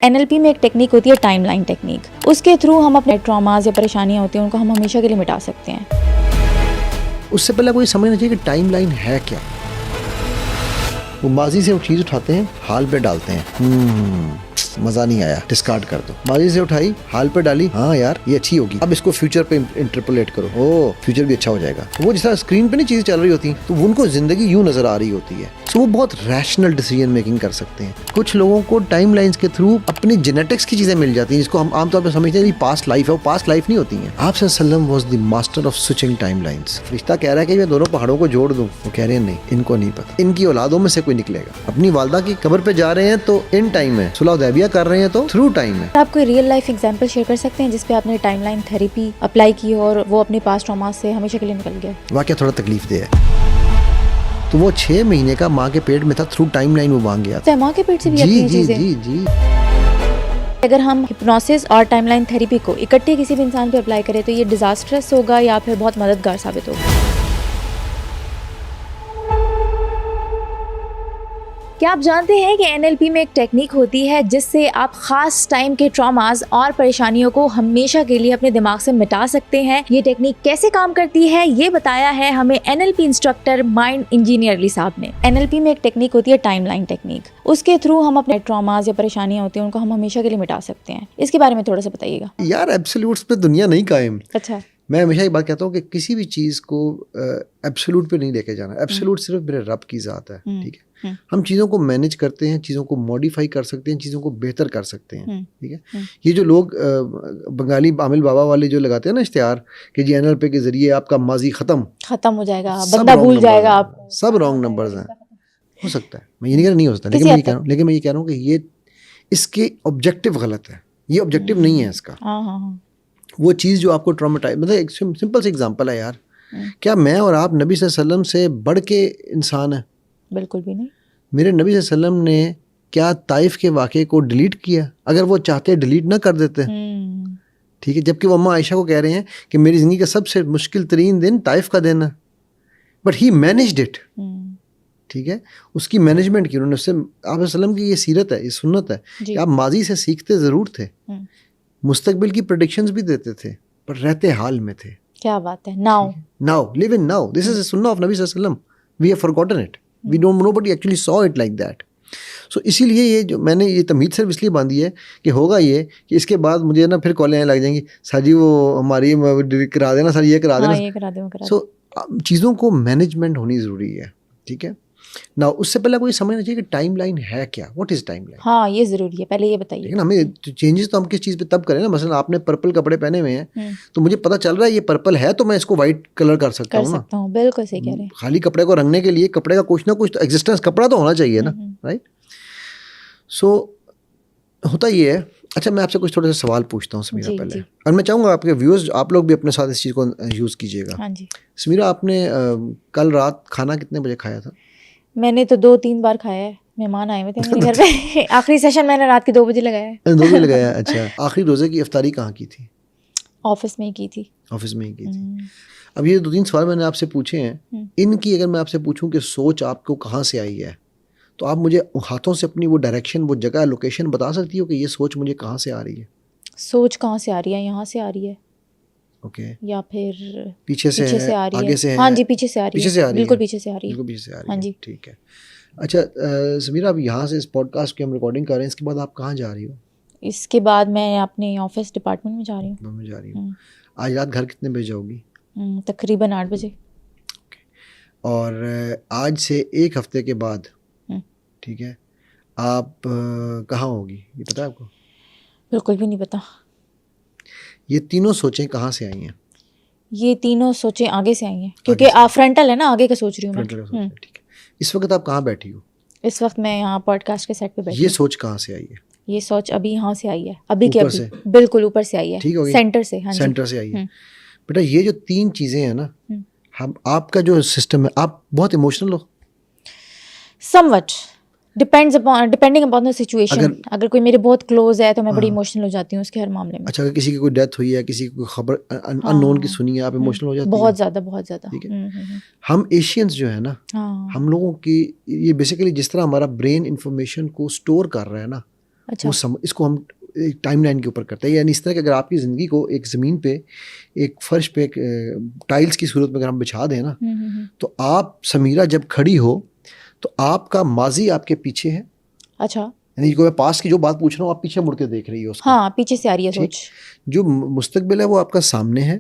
NLP میں ایک technique ہوتی ہے ٹائم لائن ٹیکنیک. اس کے تھرو ہم اپنے ٹراماز یا پریشانیاں ہوتی ہیں ان کو ہم ہمیشہ کے لیے مٹا سکتے ہیں. اس سے پہلے کوئی سمجھنا چاہیے کہ ٹائم لائن ہے کیا. وہ ماضی سے وہ چیز اٹھاتے ہیں حال پہ ڈالتے ہیں, مزہ نہیں آیا ڈسکارڈ کر دو. ماضی سے اٹھائی حال پہ ڈالی, ہاں یار یہ اچھی ہوگی, اب اس کو فیوچر پہ انٹرپولیٹ کرو, او فیوچر بھی اچھا ہو جائے گا. وہ جس طرح اسکرین پہ نہیں چیزیں چل رہی ہوتی ہیں تو ان کو زندگی یوں نظر آ رہی ہوتی ہے. تو وہ بہت ریشنل ڈیسیجن میکنگ کر سکتے ہیں. کچھ لوگوں کو ٹائم لائنس کے تھرو اپنی جینیٹکس کی چیزیں مل جاتی ہیں جس کو ہم عام طور پہ سمجھتے ہیں پاسٹ لائف ہے. وہ پاسٹ لائف نہیں ہوتی ہیں. آپ صلی اللہ علیہ وسلم was the master of switching time lines. فرشتہ کہہ رہا ہے کہ میں دونوں پہاڑوں کو جوڑ دوں, وہ کہہ رہے ہیں نہیں, ان کو نہیں پتا, ان کی اولادوں میں سے کوئی نکلے گا. اپنی والدہ کی قبر پہ جا رہے ہیں تو ان ٹائم ہے, صلح حدیبیہ کر رہے ہیں تو تھرو ٹائم ہے. آپ کوئی ریئل لائف ایگزامپل شیئر کر سکتے ہیں جس پہ آپ نے ٹائم لائن تھیریپی اپلائی کی اور وہ اپنے پاسٹ ٹراما سے ہمیشہ کے لیے نکل گیا؟ واقعہ تھوڑا تکلیف دہ ہے. تو وہ 6 مہینے کا ماں کے پیٹ میں تھا, تھرو ٹائم لائن وہ مانگ گیا تھا. ماں کے پیٹ سے بھی اپنی چیزیں. جی. اگر ہم ہپنوسس اور ٹائم لائن تھیریپی کو اکٹھے کسی بھی انسان پہ اپلائی کریں تو یہ ڈیزاسٹرس ہوگا یا پھر بہت مددگار ثابت ہوگا؟ کیا آپ جانتے ہیں کہ NLP میں ایک ٹیکنیک ہوتی ہے جس سے آپ خاص ٹائم کے ٹراماز اور پریشانیوں کو ہمیشہ کے لیے اپنے دماغ سے مٹا سکتے ہیں؟ یہ ٹیکنیک کیسے کام کرتی ہے یہ بتایا ہے ہمیں NLP انسٹرکٹر مائنڈ انجینئر علی صاحب نے. NLP میں ایک ٹیکنیک ہوتی ہے ٹائم لائن ٹیکنیک. اس کے تھرو ہم اپنے ٹراماز یا پریشانیاں ہوتی ہیں ان کو ہم ہمیشہ کے لیے مٹا سکتے ہیں. اس کے بارے میں تھوڑا سا بتائیے گا. یار ایبسولوٹس پہ دنیا نہیں قائم. اچھا. میں ہمیشہ یہ بات کہتا ہوں کہ کسی بھی چیز کو ایبسولوٹ پہ نہیں لے کے جانا. ایبسولوٹ صرف میرے رب کی ذات ہے, ٹھیک ہے. ہم چیزوں کو مینیج کرتے ہیں, چیزوں کو موڈیفائی کر سکتے ہیں, چیزوں کو بہتر کر سکتے ہیں, ٹھیک ہے. یہ جو لوگ بنگالی عامل بابا والے جو لگاتے ہیں نا اشتہار کہ جی NLP کے ذریعے آپ کا ماضی ختم ہو جائے گا, بندہ بھول جائے گا, آپ سب رانگ نمبرز ہیں. ہو سکتا ہے, میں یہ نہیں کہہ رہا نہیں ہو سکتا, لیکن میں یہ کہہ رہا ہوں کہ یہ اس کے آبجیکٹیو غلط ہے. یہ آبجیکٹیو نہیں ہے اس کا. وہ چیز جو آپ کو ٹرامیٹائز, مطلب ایک سمپل سی ایگزامپل ہے یار, کیا میں اور آپ نبی صلی اللہ علیہ وسلم سے بڑھ کے انسان ہیں؟ بالکل بھی نہیں. میرے نبی صلی اللہ علیہ وسلم نے کیا طائف کے واقعے کو ڈیلیٹ کیا؟ اگر وہ چاہتے ڈیلیٹ نہ کر دیتے, ٹھیک ہے. جبکہ وہ اماں عائشہ کو کہہ رہے ہیں کہ میری زندگی کا سب سے مشکل ترین دن طائف کا دن ہے, بٹ ہی مینیجڈ اٹ, ٹھیک ہے. اس کی مینجمنٹ کی انہوں نے. اس سے آپ صلی اللہ علیہ وسلم کی یہ سیرت ہے, یہ سنت ہے کہ آپ ماضی سے سیکھتے ضرور تھے, مستقبل کی پریڈکشنز بھی دیتے تھے, پر رہتے حال میں تھے. کیا بات ہے. Now leave in now. This از اے سنہ آف نبی صلی اللہ علیہ وسلم. We have forgotten it. We don't, nobody actually saw it like that. So اسی لیے یہ جو میں نے یہ تمہید صرف اس لیے باندھی ہے کہ ہوگا یہ کہ اس کے بعد مجھے نا پھر کالیں آنے لگ جائیں گی, سر جی وہ ہماری کرا دینا, سر یہ کرا دینا. سو چیزوں کو مینجمنٹ ہونی ضروری ہے, ٹھیک ہے نا. اس سے پہلے کوئی سمجھنا چاہیے کہ ٹائم لائن ہے کیا, واٹ از ٹائم لائن. ہاں یہ ضروری ہے, پہلے یہ بتائیے. لیکن ہمیں چینجز تو ہم کس چیز پہ تب کریں نا. مثلا آپ نے پرپل کپڑے پہنے ہوئے ہیں تو مجھے پتا چل رہا ہے یہ پرپل ہے تو میں اس کو وائٹ کلر کر سکتا ہوں نا. بالکل صحیح کہہ رہے ہیں. خالی کپڑے کو رنگنے کے لیے کپڑے کا کچھ نہ کچھ تو ایگزسٹنس, کپڑا تو ہونا چاہیے نا, رائٹ. سو ہوتا یہ ہے. اچھا میں آپ سے کچھ تھوڑے سے سوال پوچھتا ہوں سمیرہ پہلے, اور میں چاہوں گا آپ کے ویورز, آپ لوگ بھی اپنے ساتھ اس چیز کو یوز کیجیے گا. سمیرہ آپ نے کل رات کھانا کتنے بجے کھایا تھا؟ میں نے تو 2-3 بار کھایا ہے, مہمان آئے ہوئے تھے میرے گھر پہ. آخری سیشن میں نے رات کے 2 بجے لگایا ہے. 2 بجے لگایا. اچھا, آخری روزے کی افطاری کہاں کی تھی؟ آفس میں ہی کی تھی. آفس میں ہی کی تھی. اب یہ 2-3 سوال میں نے آپ سے پوچھے ہیں, ان کی اگر میں آپ سے پوچھوں کہ سوچ آپ کو کہاں سے آئی ہے تو آپ مجھے ہاتھوں سے اپنی وہ ڈائریکشن, وہ جگہ, لوکیشن بتا سکتی ہو کہ یہ سوچ مجھے کہاں سے آ رہی ہے؟ سوچ کہاں سے آ رہی ہے؟ یہاں سے آ رہی ہے. اوکے. یا پھر پیچھے سے آ رہی ہے؟ آگے سے ہے. ہاں جی پیچھے سے آ رہی ہے. بالکل پیچھے سے آ رہی ہے. بالکل پیچھے سے آ رہی ہے. ہاں جی ٹھیک ہے. اچھا سمیرہ, اب یہاں سے اس پوڈ کاسٹ کی ہم ریکارڈنگ کر رہے ہیں, اس کے بعد آپ کہاں جا رہی ہو؟ اس کے بعد میں اپنے آفس ڈپارٹمنٹ میں جا رہی ہوں. میں جا رہی ہوں. آج رات گھر کتنے بجے جاؤ گی؟ تقریباً 8 بجے. اور آج سے 1 ہفتے کے بعد, ٹھیک ہے, آپ کہاں ہوگی یہ پتہ ہے آپ کو؟ بالکل بھی نہیں پتا. یہ تینوں سوچیں کہاں سے آئی ہیں؟ یہ تینوں سوچیں آگے سے آئی ہیں, کیونکہ فرنٹل ہے نا, آگے کا سوچ رہی ہوں میں. ٹھیک ہے. اس وقت آپ کہاں بیٹھی ہو؟ اس وقت میں یہاں پوڈ کاسٹ کے سیٹ پہ بیٹھی. یہ سوچ کہاں سے آئی ہے؟ یہ سوچ ابھی یہاں سے آئی ہے, ابھی کے ابھی. بالکل اوپر سے آئی ہے, سینٹر سے. ہاں سینٹر سے آئی ہے. بیٹا یہ جو 3 چیزیں ہیں نا, ہم آپ کا جو سسٹم ہے, آپ بہت emotional who. Some what depending upon the situation. اگر کوئی میرے بہت کلوز ہے تو میں بڑی ایموشنل ہو جاتی ہوں اس کے ہر معاملے میں. اچھا, اگر کسی کی کوئی ڈیتھ ہوئی ہے, کسی کی خبر ان نون کی سنی ہے, آپ ایموشنل ہو جاتی ہیں؟ بہت زیادہ, بہت زیادہ. ٹھیک ہے. ہم ایشینز جو ہے نا, ہم لوگوں کی یہ بیسیکلی جس طرح ہمارا برین انفارمیشن کو اسٹور کر رہا ہے نا, اچھا. اس کو ہم ٹائم لائن کے اوپر کرتے ہیں. یعنی اس طرح کہ اگر آپ کی زندگی کو ایک زمین پہ ایک فرش پہ ٹائلز کی صورت میں اگر ہم بچھا دیں نا, تو آپ سمیرہ جب کھڑی ہو تو آپ کا ماضی آپ کے پیچھے ہے. اچھا. یعنی میں پاس کی جو بات پوچھ رہا ہوں آپ پیچھے مڑ کے دیکھ رہی ہو اس کو. ہاں, پیچھے سے آ رہی ہے سوچ. جو مستقبل ہے وہ آپ کا سامنے ہے.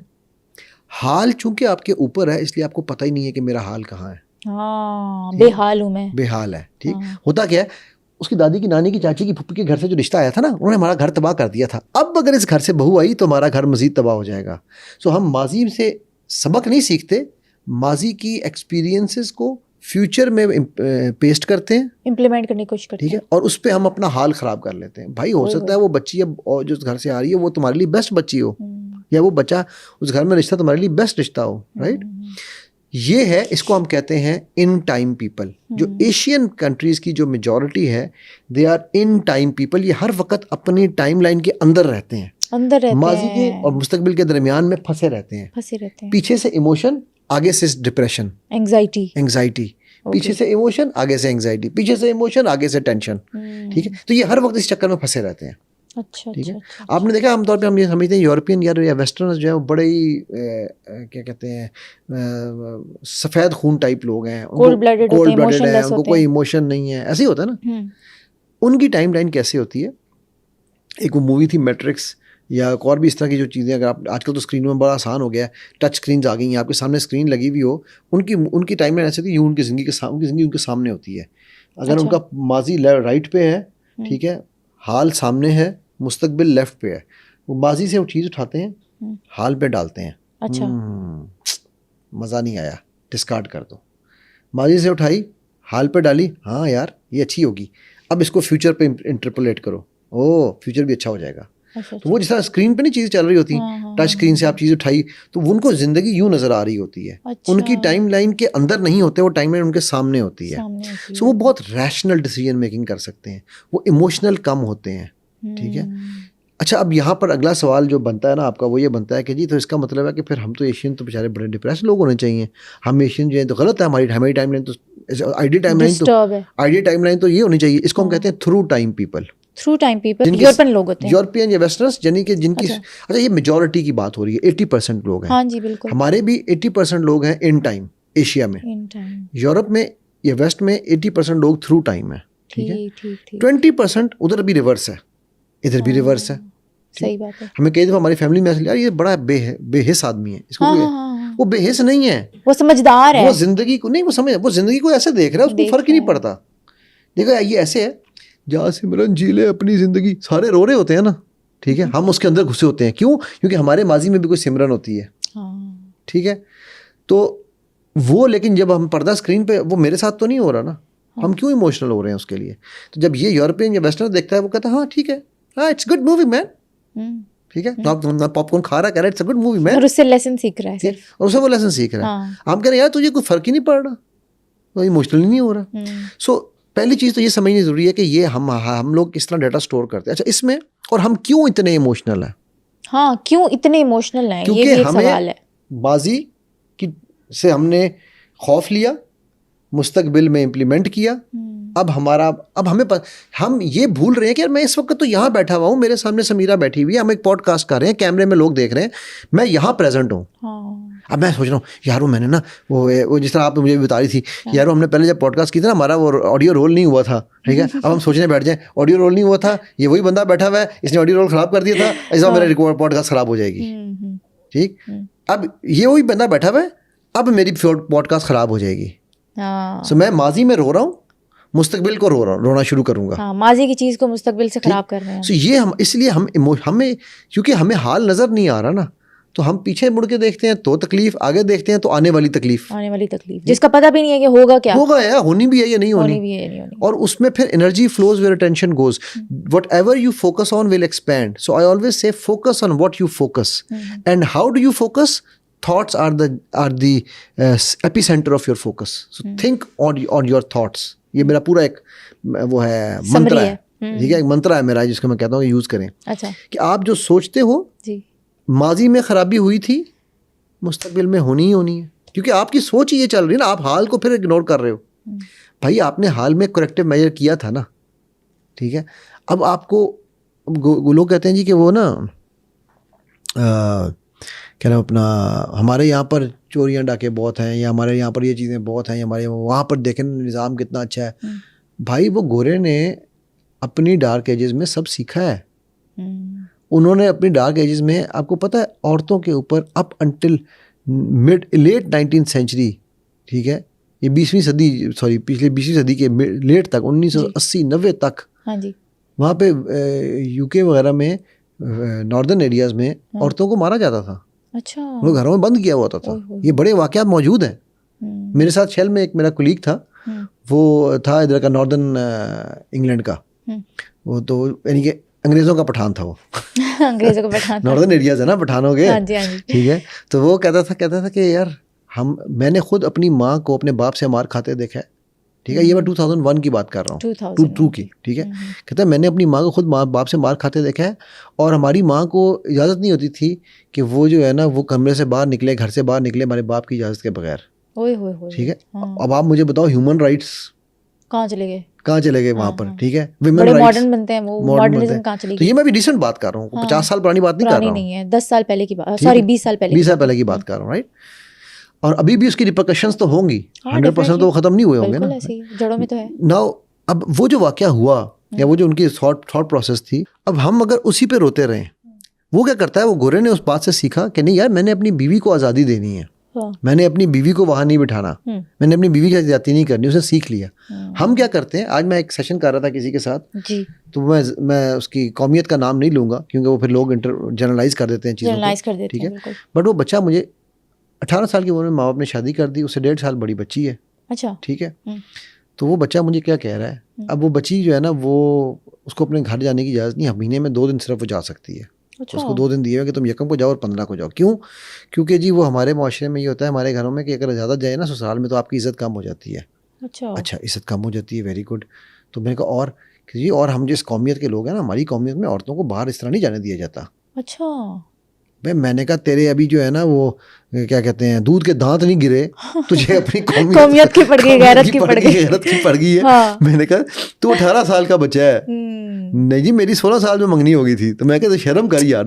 حال چونکہ آپ کے اوپر ہے اس لیے آپ کو پتہ ہی نہیں ہے کہ میرا حال کہاں ہے. ہاں, بے حال ہوں میں. بے حال ہے. ٹھیک. ہوتا کیا ہے, اس کی دادی کی نانی کی چاچی کی پھپھی کے گھر سے جو رشتہ آیا تھا نا, انہوں نے ہمارا گھر تباہ کر دیا تھا. اب اگر اس گھر سے بہو آئی تو ہمارا گھر مزید تباہ ہو جائے گا. سو ہم ماضی سے سبق نہیں سیکھتے, ماضی کی ایکسپیرینسز کو فیوچر میں پیسٹ کرتے ہیں, امپلیمنٹ کرنے کی کوشش کرتے ہیں. ٹھیک ہے, اور اس پہ ہم اپنا حال خراب کر لیتے ہیں. بھائی ہو سکتا ہے وہ بچی اب جو گھر سے آ رہی ہے وہ تمہارے لیے بیسٹ بچی ہو, یا وہ بچہ اس گھر میں رشتہ تمہارے لیے بیسٹ رشتہ ہو. رائٹ. یہ ہے, اس کو ہم کہتے ہیں ان ٹائم پیپل. جو ایشین کنٹریز کی جو میجورٹی ہے they are in time people. یہ ہر وقت اپنی ٹائم لائن کے اندر رہتے ہیں, ماضی کے اور مستقبل کے درمیان میں پھنسے رہتے ہیں. پیچھے سے ایموشن, آگے سے ڈپریشن, انگزائٹی, پیچھے سے ایموشن, آگے سے انگزائٹی, پیچھے سے ایموشن, آگے سے ٹینشن. ٹھیک ہے. تو یہ ہر وقت اس چکر میں پھنسے رہتے ہیں. اچھا. ٹھیک ہے. آپ نے دیکھا عام طور پہ ہم یہ سمجھتے ہیں یورپین یا ویسٹرنز جو ہے وہ بڑے ہی کیا کہتے ہیں سفید خون ٹائپ لوگ ہیں, کولڈ بلڈیڈ ہیں, ان کو کوئی ایموشن نہیں ہے. ایسے ہی ہوتا ہے نا. ان کی ٹائم لائن کیسے ہوتی ہے, ایک وہ مووی تھی میٹرکس, یا اور بھی اس طرح کی جو چیزیں, اگر آپ آج کل تو اسکرینوں میں بڑا آسان ہو گیا ہے, ٹچ اسکرینز آ گئی ہیں, آپ کے سامنے اسکرین لگی ہوئی ہو. ان کی ٹائم لائن ایسی ہوتی ہے, ان کی زندگی ان کے سامنے ہوتی ہے. اگر ان کا ماضی رائٹ پہ ہے, ٹھیک ہے, حال سامنے ہے, مستقبل لیفٹ پہ ہے, وہ ماضی سے وہ چیز اٹھاتے ہیں, حال پہ ڈالتے ہیں. اچھا, مزہ نہیں آیا, ڈسکارڈ کر دو. ماضی سے اٹھائی, حال پہ ڈالی, ہاں یار یہ اچھی ہوگی, اب اس کو فیوچر پہ انٹرپولیٹ کرو, فیوچر بھی اچھا ہو جائے گا. تو وہ جس طرح اسکرین پہ نہیں چیزیں چل رہی ہوتی, ٹچ اسکرین سے آپ چیز اٹھائی تو ان کو زندگی یوں نظر آ رہی ہوتی ہے. ان کی ٹائم لائن کے اندر نہیں ہوتے, وہ ٹائم لائن ان کے سامنے ہوتی ہے. سو وہ بہت ریشنل ڈیسیجن میکنگ کر سکتے ہیں, وہ ایموشنل کم ہوتے ہیں. ٹھیک ہے. اچھا, اب یہاں پر اگلا سوال جو بنتا ہے نا آپ کا, وہ یہ بنتا ہے کہ جی تو اس کا مطلب ہے کہ پھر ہم تو ایشین تو بیچارے بڑے ڈپریس لوگ ہونے چاہیے, ہم ایشین جو ہیں تو غلط ہے, ہماری ٹائم لائن تو آئیڈیا ٹائم لائن تو یہ ہونی چاہیے. اس کو ہم کہتے ہیں تھرو ٹائم پیپل. یورپین لوگ ہوتے ہیں, یورپین یا ویسٹرنس, یعنی کہ جن کی اچھا یہ میجورٹی کی بات ہو رہی ہے, 80% لوگ ہیں. ہاں جی بالکل. ہمارے بھی 80% لوگ ہیں ان ٹائم ایشیا میں. یورپ میں یا ویسٹ میں 80% لوگ تھرو ٹائم ہے. ٹھیک ہے. 20% ادھر بھی ریورس ہے, ادھر بھی ریورس ہے. صحیح بات ہے. ہمیں کئی دفعہ ہماری فیملی میں ایسا, یار یہ بڑا بے حس آدمی ہے, اس کو وہ بے حس نہیں ہے, وہ سمجھدار ہے, وہ زندگی کو نہیں, وہ زندگی کو ایسے دیکھ رہا ہے, اس کو فرق ہی نہیں پڑتا. دیکھو یہ ایسے ہے, جہاں سمرن جی لے اپنی زندگی, سارے رو رہے ہوتے ہیں نا. ٹھیک ہے. ہم اس کے اندر گھسے ہوتے ہیں. کیوں؟ کیونکہ ہمارے ماضی میں بھی کوئی سمرن ہوتی ہے. ٹھیک ہے. تو وہ لیکن جب ہم پردہ اسکرین پہ, وہ میرے ساتھ تو نہیں ہو رہا نا, ہم کیوں ایموشنل ہو رہے ہیں اس کے لیے. تو جب یہ یورپین یا ویسٹرن دیکھتا ہے وہ کہتا ہے ہاں ٹھیک ہے, ہاں اٹس گڈ مووی مین. ٹھیک ہے. پاپ کارن کھا رہا, کہہ رہا ہے اٹس اے گڈ مووی مین, اور اس سے لیسن سیکھ رہا ہے, اور اسے وہ لیسن سیکھ رہا ہے. ہم کہہ رہے ہیں یار تجھے کوئی فرق ہی نہیں پڑ رہا, کوئی ایموشنل نہیں ہو رہا. سو پہلی چیز تو یہ سمجھنی ضروری ہے کہ یہ ہم لوگ کس طرح ڈیٹا اسٹور کرتے ہیں. اچھا اس میں, اور ہم کیوں اتنے ایموشنل ہیں. ہاں کیوں اتنے ایموشنل ہیں, یہ بھی ایک سوال ہے. ماضی کی سے ہم نے خوف لیا, مستقبل میں امپلیمنٹ کیا. اب ہم یہ بھول رہے ہیں کہ یار میں اس وقت تو یہاں بیٹھا ہوا ہوں, میرے سامنے سمیرہ بیٹھی ہوئی ہے, ہم ایک پوڈ کاسٹ کر رہے ہیں, کیمرے میں لوگ دیکھ رہے ہیں, میں یہاں پریزنٹ ہوں. اب میں سوچ رہا ہوں یارو میں نے نا وہ جس طرح آپ نے مجھے بتا رہی تھی, یارو ہم نے پہلے جب پوڈ کاسٹ کی تھی نا, ہمارا وہ آڈیو رول نہیں ہوا تھا. ٹھیک ہے. اب ہم سوچنے بیٹھ جائیں آڈیو رول نہیں ہوا تھا, یہ وہی بندہ بیٹھا ہوا ہے, اس نے آڈیو رول خراب کر دیا تھا, ایسا میرا پوڈ کاسٹ خراب ہو جائے گی. ٹھیک. اب یہ وہی بندہ بیٹھا ہوا ہے, اب میری پوڈ کاسٹ خراب ہو جائے گی. سو میں ماضی میں رو رہا ہوں, مستقبل کو رونا شروع کروں گا. ماضی کی چیز کو مستقبل سے خراب کر رہے ہیں. سو یہ اس لیے ہمیں کیونکہ ہمیں حال نظر نہیں آ رہا نا, تو ہم پیچھے مڑ کے دیکھتے ہیں تو تکلیف, آگے دیکھتے ہیں تو آنے والی تکلیف, جس کا پتہ بھی نہیں ہے کہ ہوگا کیا, ہوگا یا ہونی بھی ہے یا نہیں ہونی. اور اس میں پھر energy flows where attention goes. What ever you focus on will expand. So I always say focus on what you focus, and how do you focus. Thoughts are the epicenter of your focus. So think on your thoughts. یہ میرا پورا ایک وہ ہے منتر ہے. ٹھیک ہے. ایک منتر ہے میرا جس کو میں کہتا ہوں کہ یوز کریں. اچھا. کہ آپ جو سوچتے ہو ماضی میں خرابی ہوئی تھی, مستقبل میں ہونی ہی ہونی ہے, کیونکہ آپ کی سوچ ہی یہ چل رہی ہے نا, آپ حال کو پھر اگنور کر رہے ہو. بھائی آپ نے حال میں کریکٹیو میجر کیا تھا نا. ٹھیک ہے. اب آپ کو لوگ کہتے ہیں جی کہ وہ نا کیا نام اپنا ہمارے یہاں پر چوریاں ڈاکے بہت ہیں, یا ہمارے یہاں پر یہ چیزیں بہت ہیں, ہمارے وہاں پر دیکھیں نظام کتنا اچھا ہے. بھائی وہ گورے نے اپنی ڈارک ایجز میں سب سیکھا ہے. انہوں نے اپنی ڈارک ایجز میں, آپ کو پتہ ہے عورتوں کے اوپر up until late 19th century, ٹھیک ہے, یہ 20ویں صدی, سوری پچھلے 20ویں صدی کے لیٹ تک 1980-90 تک وہاں پہ یو کے وغیرہ میں ناردرن ایریاز میں عورتوں کو مارا جاتا تھا. اچھا, وہ گھروں میں بند کیا ہوا تھا. یہ بڑے واقعات موجود ہیں. میرے ساتھ شیل میں ایک میرا کولیگ تھا, وہ تھا ادھر کا ناردرن انگلینڈ کا, وہ تو یعنی کہ انگریزوں کا پٹھان تھا. وہ انگریزوں کا پٹھان, ناردرن ایریاز ہے نا پٹھانوں کے, ٹھیک ہے. تو وہ کہتا تھا کہ یار میں نے خود اپنی ماں کو اپنے باپ سے مار کھاتے دیکھا ہے, ٹھیک ہے, یہ میں 2001 کی بات کر رہا ہوں, 2002 کی, ٹھیک ہے. کہتا ہے میں نے اپنی ماں کو خود باپ سے مار کھاتے دیکھا ہے, اور ہماری ماں کو اجازت نہیں ہوتی تھی کہ وہ جو ہے نا وہ کمرے سے باہر نکلے, گھر سے باہر نکلے ہمارے باپ کی اجازت کے بغیر. ٹھیک ہے. اب آپ مجھے بتاؤ ہیومن رائٹس کہاں چلے گئے وہاں پر, ٹھیک ہے. ویمن رائٹس بنتے ہیں, وہ ماڈرنزم کہاں چلے گئی. تو یہ میں بھی ریسنٹ بات کر رہا ہوں, 50 سال پرانی بات نہیں کر رہا ہوں, 10 سال پہلے کی بات, سوری 20 سال پہلے کی بات کر رہا ہوں, رائٹ. اور ابھی بھی اس کی ریپرکشنز تو ہوں گی, 100% تو وہ ختم نہیں ہوئے ہوں گے نا, جڑوں میں تو ہے. ناؤ اب وہ جو واقعہ ہوا یا وہ جو ان کی تھاٹ پروسیس تھی, اب ہم اگر اسی پہ روتے رہیں, وہ کیا کرتا ہے, وہ گورے نے اس بات سے سیکھا کہ نہیں یار میں نے اپنی بیوی کو آزادی دینی ہے, میں نے اپنی بیوی کو وہاں نہیں بٹھانا, میں نے اپنی بیوی کی زیادتی نہیں کرنی, اسے سیکھ لیا. ہم کیا کرتے ہیں, آج میں ایک سیشن کر رہا تھا کسی کے ساتھ, تو میں اس کی قومیت کا نام نہیں لوں گا کیونکہ وہ پھر لوگ جنرلائز کر دیتے ہیں چیزوں کو, ٹھیک ہے. بٹ وہ بچہ مجھے 18 سال کی عمر میں ماں باپ نے شادی کر دی, اس سے 1.5 سال بڑی بچی ہے, اچھا, ٹھیک ہے. تو وہ بچہ مجھے کیا کہہ رہا ہے, اب وہ بچی جو ہے نا وہ اس کو اپنے گھر جانے کی اجازت نہیں, مہینے میں 2 دن صرف وہ جا سکتی ہے. اس کو 2 دن دیے ہوئے کہ تم 1 کو جاؤ اور 15 کو جاؤ. کیوں؟ کیونکہ جی وہ ہمارے معاشرے میں یہ ہوتا ہے, ہمارے گھروں میں, کہ اگر زیادہ جائے نا سسرال میں تو آپ کی عزت کم ہو جاتی ہے. اچھا عزت کم ہو جاتی ہے, ویری گڈ. تو میں نے کہا اور جی, اور ہم جس قومیت کے لوگ ہیں نا, ہماری قومیت میں عورتوں کو باہر اس طرح نہیں جانے دیا جاتا. اچھا. میں نے کہا تیرے ابھی جو ہے نا وہ کیا کہتے ہیں دودھ کے دانت نہیں گرے, تجھے اپنی قومیت کی پڑ گئی, غیرت کی پڑ گئی ہے. میں نے کہا تو 18 سال کا بچہ ہے. نہیں جی میری 16 سال میں منگنی ہو گئی تھی. تو میں کہتا شرم کر یار,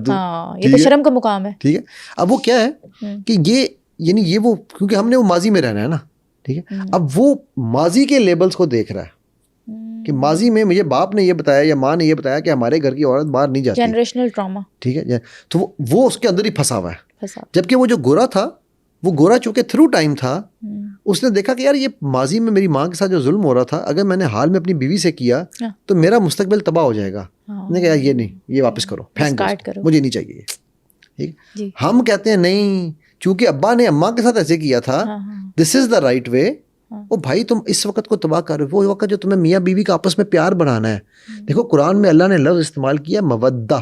یہ تو شرم کا مقام ہے, ٹھیک ہے. اب وہ کیا ہے کہ یہ یعنی یہ وہ, کیونکہ ہم نے وہ ماضی میں رہنا ہے نا, ٹھیک ہے. اب وہ ماضی کے لیبلز کو دیکھ رہا ہے کہ ماضی میں مجھے باپ نے یہ بتایا یا ماں نے یہ بتایا کہ ہمارے گھر کی عورت باہر نہیں جاتی, جنریشنل ٹراما, ٹھیک ہے. تو وہ اس کے اندر ہی پھنسا ہوا ہے. جبکہ وہ جو گورا تھا, وہ گورا چونکہ تھرو ٹائم تھا, اس نے دیکھا کہ یار یہ ماضی میں میری ماں کے ساتھ جو ظلم ہو رہا تھا, اگر میں نے حال میں اپنی بیوی سے کیا تو میرا مستقبل تباہ ہو جائے گا. نے کہا یہ نہیں, یہ واپس کرو, پھینک دو, مجھے نہیں چاہیے. ٹھیک. ہم کہتے ہیں نہیں, چونکہ ابا نے اماں کے ساتھ ایسے کیا تھا, دس از دا رائٹ وے. او بھائی تم اس وقت کو تباہ کر رہے ہو, وہ وقت جو تمہیں میاں بیوی کا آپس میں پیار بڑھانا ہے. دیکھو قرآن میں اللہ نے لفظ استعمال کیا مودہ,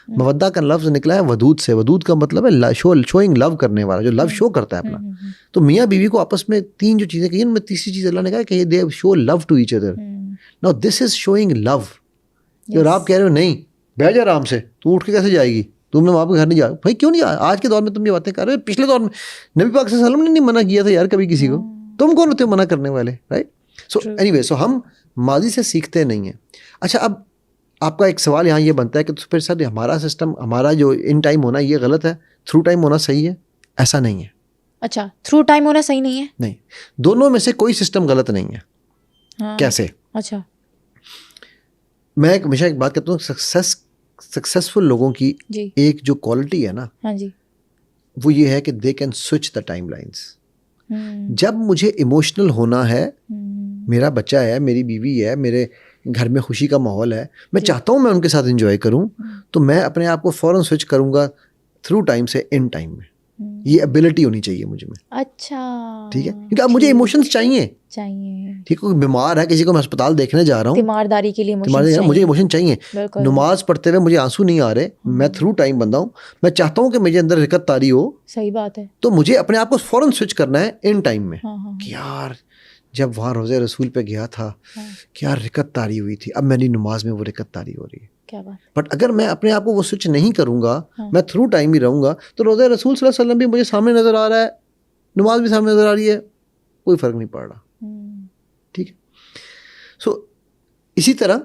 مودہ کا لفظ نکلا ہے ودود سے. ودود کا مطلب ہے شوئنگ لو کرنے والا, جو لو شو کرتا ہے اپنا. تو میاں بیوی کو آپس میں 3 جو چیزیں کہی, ان میں تیسری چیز اللہ نے کہا کہ they show love to each other. Now this is showing love. اور آپ کہہ رہے ہو نہیں بیٹھ جا آرام سے, تو اٹھ کے کیسے جائے گی, تم نے وہاں پہ گھر نہیں جا. بھائی کیوں نہیں جا, آج کے دور میں تم یہ باتیں کر رہے ہو, پچھلے دور میں نبی پاک صلی اللہ علیہ وسلم نے نہیں منع کیا تھا یار کبھی کسی کو, تم کون ہوتے ہو منع کرنے والے, رائٹ. سو اینی وے, سو ہم ماضی سے سیکھتے نہیں ہیں. اچھا اب آپ کا ایک سوال یہاں یہ بنتا ہے کہ پھر سر ہمارا سسٹم, ہمارا جو ان ٹائم ہونا یہ غلط ہے, تھرو ٹائم ہونا صحیح ہے؟ ایسا نہیں ہے. اچھا تھرو ٹائم ہونا صحیح نہیں ہے؟ نہیں, دونوں میں سے کوئی سسٹم غلط نہیں ہے. کیسے؟ اچھا میں ہمیشہ ایک بات کہتا ہوں, سکسیسفل لوگوں کی ایک جو کوالٹی ہے نا, وہ یہ ہے کہ they can switch the time lines. جب مجھے ایموشنل ہونا ہے, میرا بچہ ہے, میری بیوی ہے, میرے گھر میں خوشی کا ماحول ہے, میں چاہتا ہوں میں ان کے ساتھ انجوائے کروں, تو میں اپنے آپ کو فوراً سوئچ کروں گا تھرو ٹائم سے ان ٹائم میں. یہ ایبلٹی ہونی چاہیے مجھ میں. اچھا ٹھیک ہے, کیونکہ اب مجھے ایموشنز چاہیے. ٹھیک ہے, بیمار ہے, کسی کو میں ہسپتال دیکھنے جا رہا ہوں, تیمارداری کے لیے مجھے ایموشن چاہیے. نماز پڑھتے ہوئے مجھے آنسو نہیں آ رہے, میں تھرو ٹائم بندہ ہوں, میں چاہتا ہوں کہ مجھے اندر رکت طاری ہو. صحیح بات ہے. تو مجھے اپنے آپ کو فوراً سوئچ کرنا ہے ان ٹائم میں کہ یار جب وہاں روزے رسول پہ گیا تھا کیا رکت طاری ہوئی تھی, اب میری نماز میں وہ رکت طاری ہو رہی ہے. بٹ اگر میں اپنے آپ کو وہ سوئچ نہیں کروں گا, میں تھرو ٹائم ہی رہوں گا, تو روزہ رسول صلی اللہ علیہ وسلم بھی مجھے سامنے نظر آ رہا ہے, نماز بھی سامنے نظر آ رہی ہے, کوئی فرق نہیں پڑ رہا. ٹھیک ہے. سو اسی طرح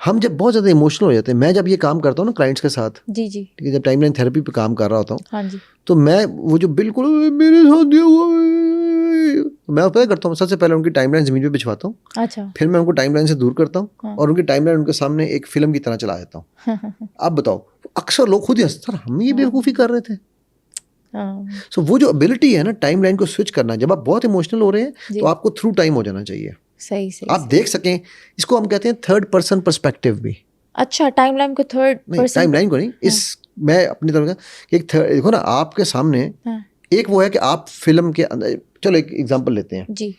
ہم جب بہت زیادہ ایموشنل ہو جاتے ہیں, میں جب یہ کام کرتا ہوں نا کلائنٹس کے ساتھ, جی جی, ٹھیک ہے, جب ٹائم لائن تھراپی پہ کام کر رہا ہوتا ہوں, ہاں جی, تو میں وہ جو بالکل میرے ساتھ یہ ہوا, میں پتہ کرتا ہوں, سب سے پہلے ان کی ٹائم لائن زمین پہ بچھواتا ہوں, اچھا, پھر میں ان کو ٹائم لائن سے دور کرتا ہوں اور ان کی ٹائم لائن ان کے سامنے ایک فلم کی طرح چلا دیتا ہوں. اب بتاؤ, اکثر لوگ خود ہی ہنستے ہیں, ہم یہ بیوقوفی کر رہے تھے. سو وہ جو ابیلٹی ہے نا ٹائم لائن کو سوئچ کرنا, جب آپ بہت ایموشنل ہو رہے ہیں تو آپ کو تھرو ٹائم ہو جانا چاہیے, صحیح صحیح, آپ دیکھ سکیں. اس کو ہم کہتے ہیں تھرڈ پرسن پرسپیکٹیو بھی. اچھا, ٹائم لائن کو تھرڈ پرسن, ٹائم لائن کو نہیں, اس میں اپنی طرف کا ایک دیکھو نا آپ کے سامنے, ایک وہ ہے کہ آپ فلم کے اندر, چلو ایک ایگزامپل لیتے ہیں جی,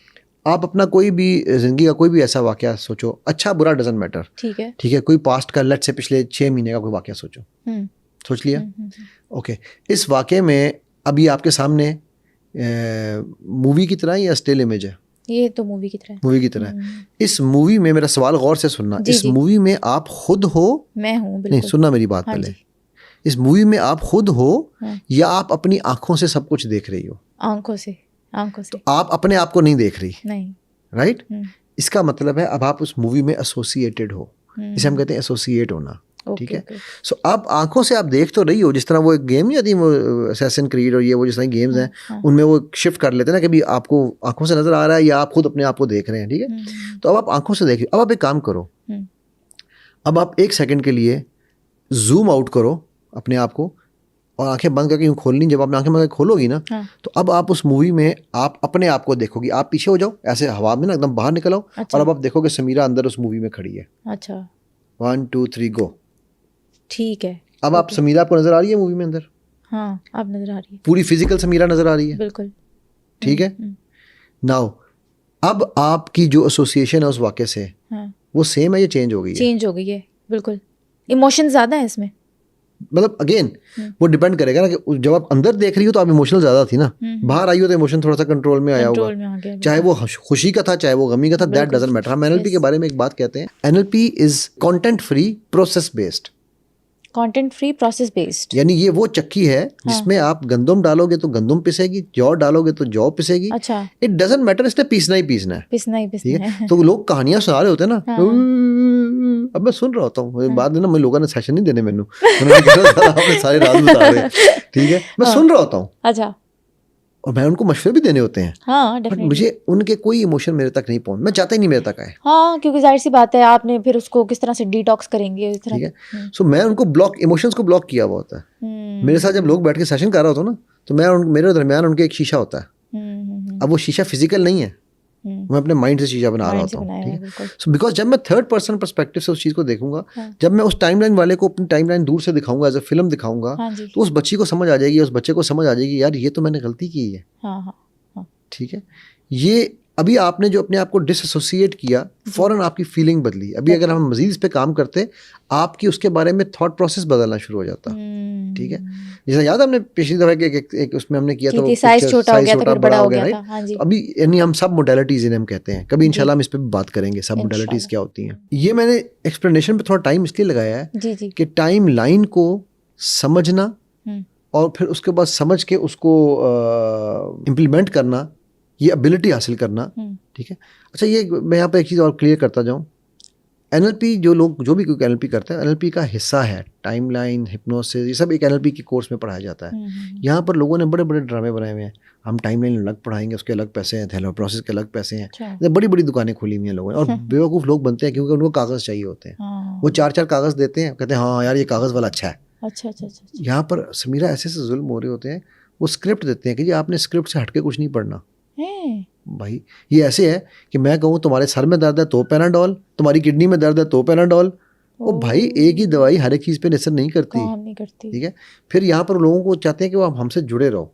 آپ اپنا کوئی بھی زندگی کا کوئی بھی ایسا واقعہ سوچو, اچھا برا ڈزنٹ میٹر, ٹھیک ہے, ٹھیک ہے, کوئی پاسٹ کا لیٹ سے پچھلے 6 مہینے کا کوئی واقعہ سوچو, سوچ لیا, اوکے, اس واقعے میں ابھی آپ کے سامنے مووی کی طرح یا اسٹل امیج ہے؟ یہ تو مووی کی طرح, مووی کی طرح. اس مووی میں, میرا سوال غور سے سننا, اس مووی میں آپ خود ہو, میں ہوں, نہیں سننا میری بات پہلے, اس مووی میں آپ خود ہو یا آپ اپنی آنکھوں سے سب کچھ دیکھ رہی ہو؟ آنکھوں سے, آنکھوں سے. آپ اپنے آپ کو نہیں دیکھ رہی, نہیں, رائٹ. اس کا مطلب ہے اب آپ اس مووی میں ایسوسیٹیڈ ہو, جسے ہم کہتے ہیں ایسوسیٹ ہونا, ٹھیک ہے. سو اب آنکھوں سے آپ دیکھ تو رہی ہو, جس طرح وہ ایک گیم نہیں آتی, وہ اسیسن کریڈ اور یہ وہ جس طرح گیمز ہیں ان میں وہ شفٹ کر لیتے ہیں نا کہ بھی آپ کو آنکھوں سے نظر آ رہا ہے یا آپ خود اپنے آپ کو دیکھ رہے ہیں, ٹھیک ہے. تو اب آپ آنکھوں سے دیکھ رہے, اب آپ ایک کام کرو, اب آپ 1 سیکنڈ کے لیے زوم آؤٹ کرو اپنے آپ کو اور آنکھیں بند کر کے یوں کھولنی. جب آپ آنکھیں بند کر کے کھولو گی نا, تو اب آپ اس مووی میں آپ اپنے آپ کو دیکھو گی. آپ پیچھے ہو جاؤ, ایسے ہوا میں نا ایک دم باہر نکل آؤ, اور اب آپ دیکھو کہ سمیرہ اندر اس مووی میں کھڑی ہے. اچھا, 1 2 3 گو. ٹھیک ہے. اب آپ سمیرہ آپ کو نظر آ رہی ہے مووی میں اندر؟ ہاں, اب نظر آ رہی ہے, پوری فزیکل سمیرہ نظر آ رہی ہے, بالکل, ٹھیک ہے. ناؤ اب آپ کی جو ایسوسیشن ہے اس واقعے سے وہ سیم ہے یا چینج ہو گئی ہے؟ چینج ہو گئی ہے, بالکل. ایموشن زیادہ ہے اس میں, مطلب اگین وہ ڈیپینڈ کرے گا نا کہ جب آپ اندر دیکھ رہی ہو تو آپ ایموشنل زیادہ تھی نا, باہر آئی ہو تو ایموشن تھوڑا سا کنٹرول میں آیا ہوگا, چاہے وہ خوشی کا تھا چاہے وہ غمی کا تھا, دیٹ ڈزنٹ میٹر. ہم NLP کے بارے میں ایک بات کہتے ہیں, NLP از content free process based. Content free process based یعنی یہ وہ چکی ہے جس میں آپ گندم ڈالو گے تو گندم پسے گی, جو ڈالو گے تو جو پسے گی. اچھا, اٹ ڈزنٹ میٹر, اس نے پیسنا ہی پیسنا ہے, پسنا ہی ٹھیک پسنا ہے. تو لوگ کہانیاں سنا رہے ہوتے ہیں نا, اب میں سن رہا ہوتا ہوں, بعد میں نا میں لوگوں نے سیشن نہیں دینے, میں نے سارے راز بتا رہے, ٹھیک ہے, میں سن رہا ہوتا ہوں. اچھا, اور میں ان کو مشورے بھی دینے ہوتے ہیں, ہاں, بٹ مجھے ان کے کوئی ایموشن میرے تک نہیں پہنچ, میں چاہتا ہی نہیں میرے تک آئے. ہاں, کیونکہ ظاہر سی بات ہے آپ نے پھر اس کو کس طرح سے ڈیٹاکس کریں گے, ٹھیک ہے. سو میں ان کو بلاک, ایموشنس کو بلاک کیا ہوا ہوتا ہے. میرے ساتھ جب لوگ بیٹھ کے سیشن کر رہا ہوتا ہوں نا, تو میں میرے درمیان ان کے ایک شیشہ ہوتا ہے. اب وہ شیشہ فزیکل نہیں ہے, میں اپنے مائنڈ سے شیشہ بنا رہا ہوتا ہوں, ٹھیک ہے. سو بیکاز جب میں تھرڈ پرسن پرسپیکٹو سے اس چیز کو دیکھوں گا, جب میں اس ٹائم لائن والے کو اپنی ٹائم لائن دور سے دکھاؤں گا, ایز اے فلم دکھاؤں گا, تو اس بچی کو سمجھ آ جائے گی, اس بچے کو سمجھ آ جائے گی, یار یہ تو میں نے غلطی کی ہے, ٹھیک ہے. یہ ابھی آپ نے جو اپنے آپ کو ڈس ایسوسیٹ کیا, فوراً آپ کی فیلنگ بدلی. ابھی اگر ہم مزید اس پہ کام کرتے, آپ کی اس کے بارے میں تھاٹ پروسیس بدلنا شروع ہو جاتا, ٹھیک ہے. جیسا یاد ہم نے پچھلی دفعہ ایک اس میں ہم نے کیا تھا, سائز چھوٹا بڑا ہو گیا, رائٹ. ابھی یعنی ہم سب موڈیلٹیز انہیں ہم کہتے ہیں, کبھی انشاءاللہ ہم اس پہ بات کریں گے سب موڈیلٹیز کیا ہوتی ہیں. یہ میں نے ایکسپلینیشن پہ تھوڑا ٹائم اس لیے لگایا ہے کہ ٹائم لائن کو سمجھنا اور پھر اس کے بعد سمجھ کے اس کو امپلیمنٹ کرنا, یہ ابیلٹی حاصل کرنا, ٹھیک ہے. اچھا, یہ میں یہاں پہ ایک چیز اور کلیئر کرتا جاؤں. NLP جو لوگ جو بھی کوئی NLP کرتا ہے, NLP کا حصہ ہے ٹائم لائن, ہپنوسس, یہ سب ایک NLP کے کورس میں پڑھایا جاتا ہے. یہاں پر لوگوں نے بڑے بڑے ڈرامے بنائے ہوئے ہیں, ہم ٹائم لائن الگ پڑھائیں گے, اس کے الگ پیسے ہیں, تھیلو پروسیس کے الگ پیسے ہیں, بڑی بڑی دکانیں کھولی ہوئی ہیں لوگوں نے, اور بیوقوف لوگ بنتے ہیں کیونکہ ان کو کاغذ چاہیے ہوتے ہیں. وہ 4 کاغذ دیتے ہیں, کہتے ہیں ہاں یار یہ کاغذ والا اچھا ہے. یہاں پر سمیرہ ایسے ظلم ہو رہے ہوتے ہیں, وہ اسکرپٹ دیتے ہیں کہ جی آپ نے اسکرپٹ سے ہٹ کے کچھ نہیں پڑھنا. بھائی یہ ایسے ہے کہ میں کہوں تمہارے سر میں درد ہے تو پیناڈول, تمہاری کڈنی میں درد ہے تو پیناڈول. وہ بھائی ایک ہی دوائی ہر ایک چیز پہ اثر نہیں کرتی, ٹھیک ہے. پھر یہاں پر لوگوں کو چاہتے ہیں کہ وہ ہم سے جڑے رہو.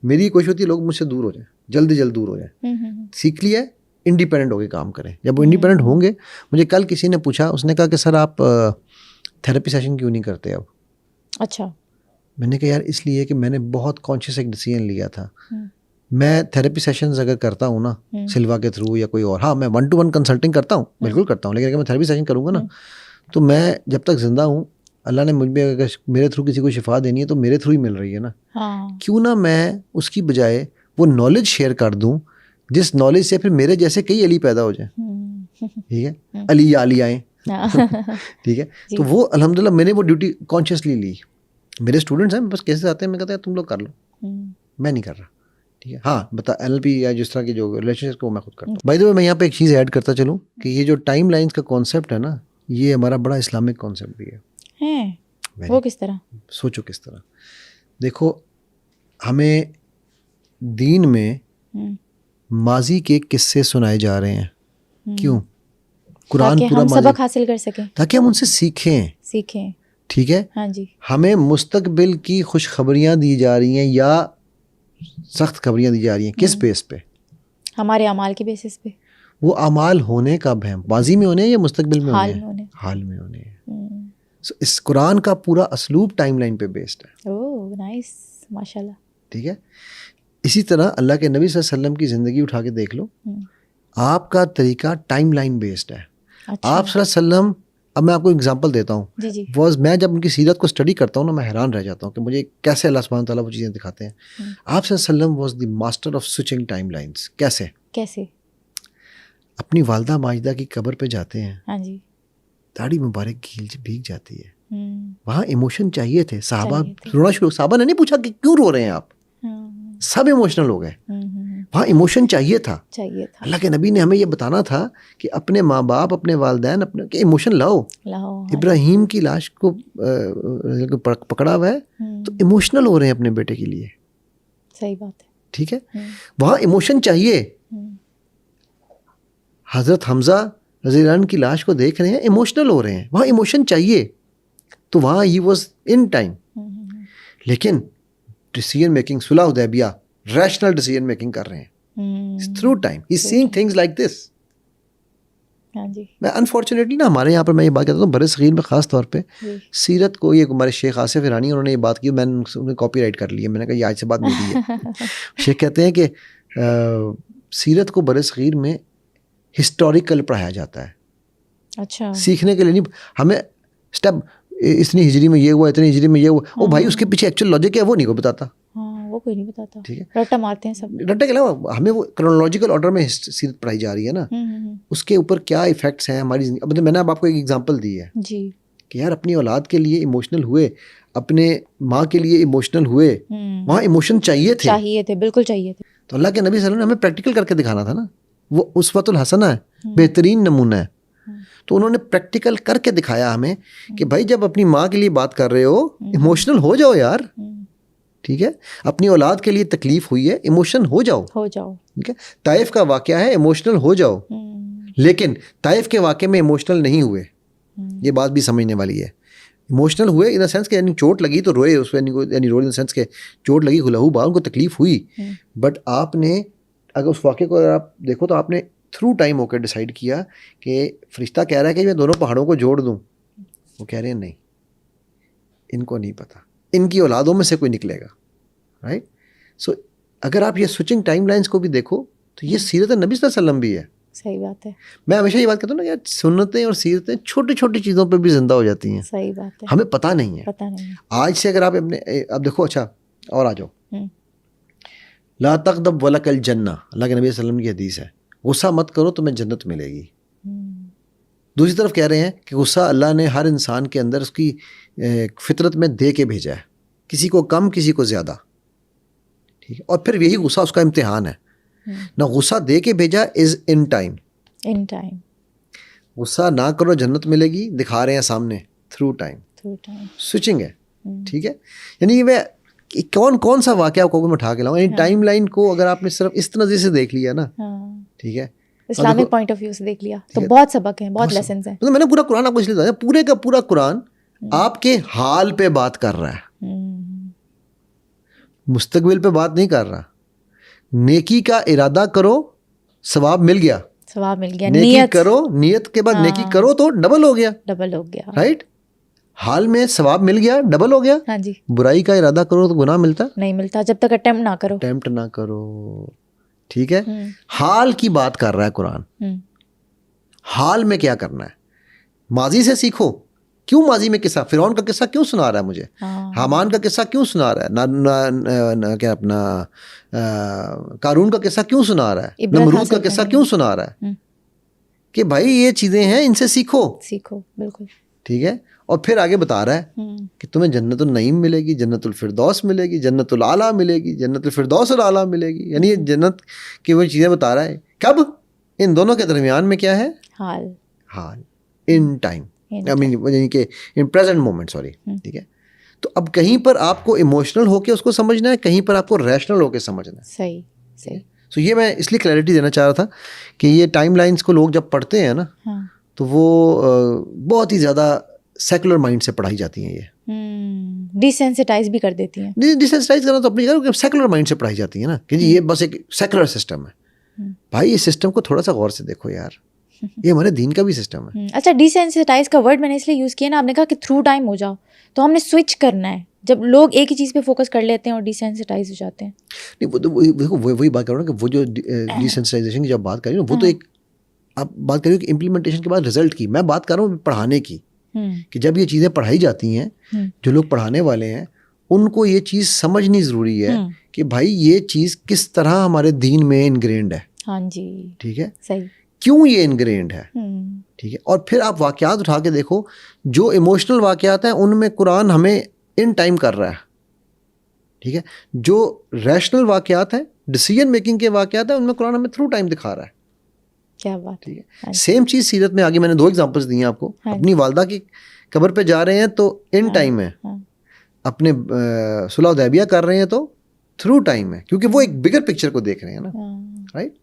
میری کوشش ہوتی ہے لوگ مجھ سے دور ہو جائیں, جلد جلد دور ہو جائیں. سیکھ لیا ہے, انڈیپینڈنٹ ہو کے کام کریں. جب وہ انڈیپینڈنٹ ہوں گے, مجھے کل کسی نے پوچھا, اس نے کہا کہ سر آپ تھیراپی سیشن کیوں نہیں کرتے اب؟ اچھا. میں نے کہا یار اس لیے کہ میں نے بہت کانشیس ایک ڈیسیژن لیا تھا. میں تھیراپی سیشنز اگر کرتا ہوں نا سلوا کے تھرو یا کوئی اور, ہاں میں 1-to-1 کنسلٹنگ کرتا ہوں, بالکل کرتا ہوں, لیکن اگر میں تھیراپی سیشن کروں گا نا, تو میں جب تک زندہ ہوں, اللہ نے مجھ میں اگر میرے تھرو کسی کو شفا دینی ہے تو میرے تھرو ہی مل رہی ہے نا. کیوں نہ میں اس کی بجائے وہ نالج شیئر کر دوں جس نالج سے پھر میرے جیسے کئی علی پیدا ہو جائیں, ٹھیک ہے, علی یا علی آئیں, ٹھیک ہے. تو وہ الحمدللہ میں نے وہ ڈیوٹی کانشیسلی لی. میرے اسٹوڈنٹس ہیں بس کیسے آتے ہیں میں کہتا ہے تم لوگ کر لو, میں نہیں کر رہا. ٹھیک ہے. ہاں بتا LLP یا جس طرح کی جو ریلیشن شپ کو میں خود کرتا ہوں. بائی دا وے میں یہاں پہ ایک چیز ایڈ کرتا چلوں کہ یہ جو ٹائم لائنس کا کانسیپٹ ہے نا, یہ ہمارا بڑا اسلامک کانسیپٹ بھی ہے. وہ کس طرح؟ سوچو کس طرح. دیکھو ہمیں دین میں ماضی کے قصے سنائے جا رہے ہیں. کیوں؟ قرآن پورا ہم سبق حاصل کر سکیں, تاکہ ہم ان سے سیکھیں. ٹھیک ہے. ہاں جی. ہمیں مستقبل کی خوشخبریاں دی جا رہی ہیں یا سخت خبریاں دی جا رہی ہیں. کس بیس پہ؟ ہمارے اعمال کے بیسس پہ. وہ اعمال ہونے کب ہیں؟ ماضی میں ہونے ہیں یا مستقبل میں ہونے ہیں؟ حال میں ہونے ہیں. اس قرآن کا پورا اسلوب ٹائم لائن پہ بیسڈ ہے. اوہ نائس, ماشاءاللہ. ٹھیک ہے. اسی طرح اللہ کے نبی صلی اللہ علیہ وسلم کی زندگی اٹھا کے دیکھ لو, آپ کا طریقہ ٹائم لائن بیسڈ ہے. آپ صلی اللہ علیہ وسلم, اب میں آپ کو اگزامپل دیتا ہوں, میں جب ان کی سیرت کو اسٹڈی کرتا ہوں نا میں حیران رہ جاتا ہوں کہ مجھے کیسے اللہ سبحانہ تعالیٰ وہ چیزیں دکھاتے ہیں. آپ صلی اللہ علیہ وسلم was the master of switching time lines. کیسے؟ اپنی والدہ ماجدہ کی قبر پہ جاتے ہیں, داڑھی مبارک بھیگ جاتی ہے, وہاں ایموشن چاہیے تھے. صحابہ رونا شروع, صحابہ نے نہیں پوچھا کہ کیوں رو رہے ہیں آپ, سب ایموشنل ہو گئے. وہاں ایموشن چاہیے تھا. اللہ کے نبی نے ہمیں یہ بتانا تھا کہ اپنے ماں باپ, اپنے والدین, اپنے کہ ایموشن لاؤ. ابراہیم کی لاش کو پکڑا ہوا ہے تو ایموشنل ہو رہے ہیں اپنے بیٹے کے لیے. صحیح بات ہے. ٹھیک ہے. وہاں ایموشن چاہیے. حضرت حمزہ رضی اللہ عنہ کی لاش کو دیکھ رہے ہیں, ایموشنل ہو رہے ہیں, وہاں ایموشن چاہیے. تو وہاں ہی واز ان ٹائم. لیکن ڈیسیژن میکنگ, صلح حدیبیہ, ریشنل ڈیسیژن میکنگ کر رہے ہیں through time. He is seeing things like this. میں انفارچونیٹلی نا ہمارے یہاں پر میں یہ بات کہتا ہوں بر صغیر میں خاص طور پہ سیرت کو, یہ ہمارے شیخ آصف ایرانی انہوں نے یہ بات کی, میں نے انہیں کاپی رائٹ کر لی ہے, میں نے کہا یہ آج سے بات میری ہے. شیخ کہتے ہیں کہ سیرت کو بر صغیر میں ہسٹوریکل پڑھایا جاتا ہے. اچھا. سیکھنے کے لیے نہیں, ہمیں اسٹیپ اتنی ہجری میں یہ ہوا, اتنی ہجری میں یہ ہوا, وہ بھائی اس کے پیچھے ایکچوئل لاجک ہے وہ نہیں کو بتاتا. وہ کوئی نہیں بتاتا. ٹھیک ہے. رٹا مارتے ہیں سب. رٹے کے علاوہ ہمیں وہ کرونالوجیکل آرڈر میں سیرت پڑھائی جا رہی ہے نا, اس کے اوپر کیا ایفیکٹس ہیں ہماری زندگی. اب میں نے اب آپ کو ایک ایگزامپل دی ہے جی کہ یار اپنی اولاد کے لیے ایموشنل ہوئے, اپنے ماں کے لیے ایموشنل ہوئے, وہاں ایموشن چاہیے تھے, بالکل چاہیے تھے. تو اللہ کے نبی صلی اللہ علیہ وسلم نے ہمیں پریکٹیکل کر کے دکھانا تھا نا, وہ اسوۃ الحسنہ ہے, بہترین نمونہ ہے. تو انہوں نے پریکٹیکل کر کے دکھایا ہمیں کہ بھائی جب اپنی ماں کے لیے بات کر رہے ہو ایموشنل ہو جاؤ یار. ٹھیک ہے. اپنی اولاد کے لیے تکلیف ہوئی ہے, ایموشن ہو جاؤ. ٹھیک ہے. طائف کا واقعہ ہے, ایموشنل ہو جاؤ. لیکن طائف کے واقعے میں ایموشنل نہیں ہوئے, یہ بات بھی سمجھنے والی ہے. ایموشنل ہوئے ان دا سینس کہ یعنی چوٹ لگی تو روئے, اس یعنی روئے ان دا سینس کہ چوٹ لگی, لہو بہا, ان کو تکلیف ہوئی. بٹ آپ نے اگر اس واقعے کو اگر آپ دیکھو تو آپ نے تھرو ٹائم ہو کے ڈیسائیڈ کیا کہ فرشتہ کہہ رہا ہے کہ میں دونوں پہاڑوں کو جوڑ دوں, وہ کہہ رہے ہیں نہیں, ان کو نہیں پتا, ان کی اولادوں میں سے کوئی نکلے گا. رائٹ. سو اگر آپ یہ سوئچنگ ٹائم لائنس کو بھی دیکھو تو یہ سیرت نبی صلی اللہ علیہ وسلم بھی ہے. صحیح بات ہے. میں ہمیشہ یہ بات کہتا ہوں نا یار, سنتیں اور سیرتیں چھوٹی چھوٹی چیزوں پہ بھی زندہ ہو جاتی ہیں. صحیح بات ہے. ہمیں پتہ نہیں ہے. آج سے اگر آپ اپنے اب دیکھو, اچھا اور آ جاؤ, لا تغضب ولک الجنہ, اللہ کے نبی صلی اللہ علیہ وسلم کی حدیث ہے, غصہ مت کرو تمہیں جنت ملے گی. دوسری طرف کہہ رہے ہیں کہ غصہ اللہ نے ہر انسان کے اندر اس کی فطرت میں دے کے بھیجا ہے, کسی کو کم کسی کو زیادہ. ٹھیک ہے. اور پھر یہی غصہ اس کا امتحان ہے. نہ غصہ دے کے بھیجا از ان ٹائم. غصہ نہ کرو جنت ملے گی, دکھا رہے ہیں سامنے تھرو ٹائم. سوئچنگ ہے. ٹھیک ہے. یعنی میں کون سا واقعہ کو میں اٹھا کے لاؤں, یعنی ٹائم لائن کو اگر آپ نے صرف اس نظر سے دیکھ لیا نا, ٹھیک ہے, اسلامک پوائنٹ آف ویو سے دیکھ لیا تو بہت سبق ہیں, بہت لیسنز ہیں. میں نے پورا قرآن آپ کو اس لیے بتایا, پورے کا پورا قرآن آپ کے حال پہ بات کر رہا ہے, مستقبل پہ بات نہیں کر رہا. نیکی کا ارادہ کرو, ثواب مل گیا. نیکی کرو, نیت کے بعد نیکی کرو تو ڈبل ہو گیا. رائٹ. حال میں ثواب مل گیا, ڈبل ہو گیا. ہاں جی. برائی کا ارادہ کرو تو گناہ ملتا نہیں ملتا جب تک اٹیمپٹ نہ کرو. ٹھیک ہے. حال کی بات کر رہا ہے قرآن. حال میں کیا کرنا ہے, ماضی سے سیکھو. کیوں ماضی میں قصہ, فرعون کا قصہ کیوں سنا رہا ہے مجھے, حامان کا قصہ کیوں سنا رہا ہے, کیا اپنا قارون کا قصہ کیوں سنا رہا ہے, نمرود کا قصہ کیوں سنا رہا ہے, کہ بھائی یہ چیزیں ہیں ان سے سیکھو. بالکل ٹھیک ہے. اور پھر آگے بتا رہا ہے کہ تمہیں جنت النعیم ملے گی, جنت الفردوس ملے گی, جنت العلیٰ ملے گی, جنت الفردوس العلیٰ ملے گی. یعنی یہ جنت کی وہ چیزیں بتا رہا ہے. کب؟ ان دونوں کے درمیان میں کیا ہے؟ حال ان ٹائم, یعنی کہ ان پریزنٹ مومنٹ, سوری. ٹھیک ہے. تو اب کہیں پر آپ کو ایموشنل ہو کے اس کو سمجھنا ہے, کہیں پر آپ کو ریشنل ہو کے سمجھنا ہے. صحیح. تو یہ میں اس لیے کلیئرٹی دینا چاہ رہا تھا کہ یہ ٹائم لائنس کو لوگ جب پڑھتے ہیں نا تو وہ بہت ہی زیادہ سیکولر مائنڈ سے پڑھائی جاتی ہیں. یہ ڈیسینسٹائز بھی کر دیتی ہیں. ڈیسینسٹائز کرنا تو اپنی جگہ, سیکولر مائنڈ سے پڑھائی جاتی ہیں نا کہ جی یہ بس ایک سیکولر سسٹم ہے. بھائی اس سسٹم کو تھوڑا سا غور سے دیکھو یار, یہ ہمارے دین کا بھی سسٹم ہے. اچھا, ڈیسینسٹائز کا ورڈ میں نے اس لیے یوز کیا نا, آپ نے کہا کہ تھرو ٹائم ہو جاؤ, تو ہم نے سوئچ کرنا ہے. جب لوگ ایک ہی چیز پہ فوکس کر لیتے ہیں اور ڈیسینسٹائز ہو جاتے ہیں. نہیں, دیکھو وہی بات کر رہا ہوں کہ وہ جو ڈیسینسٹائزیشن کی جب بات کر رہی ہوں وہ تو ایک آپ بات کر رہی ہو کہ امپلیمنٹیشن کے بعد رزلٹ کی. میں بات کر رہا ہوں پڑھانے کی, کہ جب یہ چیزیں پڑھائی جاتی ہیں, جو لوگ پڑھانے والے ہیں ان کو یہ چیز سمجھنی ضروری ہے کہ بھائی یہ چیز کس طرح ہمارے دین میں انگرینڈ ہے. ہاں جی, ٹھیک ہے, صحیح, کیوں یہ انگرینڈ ہے. ٹھیک ہے. اور پھر آپ واقعات اٹھا کے دیکھو, جو ایموشنل واقعات ہیں ان میں قرآن ہمیں ان ٹائم کر رہا ہے. ٹھیک ہے. جو ریشنل واقعات ہیں, ڈیسیجن میکنگ کے واقعات ہیں, ان میں قرآن ہمیں تھرو ٹائم دکھا رہا ہے. کیا بات. ٹھیک ہے. سیم چیز سیرت میں آگے میں نے 2 ایگزامپلس دی ہیں آپ کو. اپنی والدہ کی قبر پہ جا رہے ہیں تو ان ٹائم ہے, اپنے صلح حدیبیہ کر رہے ہیں تو تھرو ٹائم ہے, کیونکہ وہ ایک بگر پکچر کو دیکھ رہے ہیں نا. رائٹ.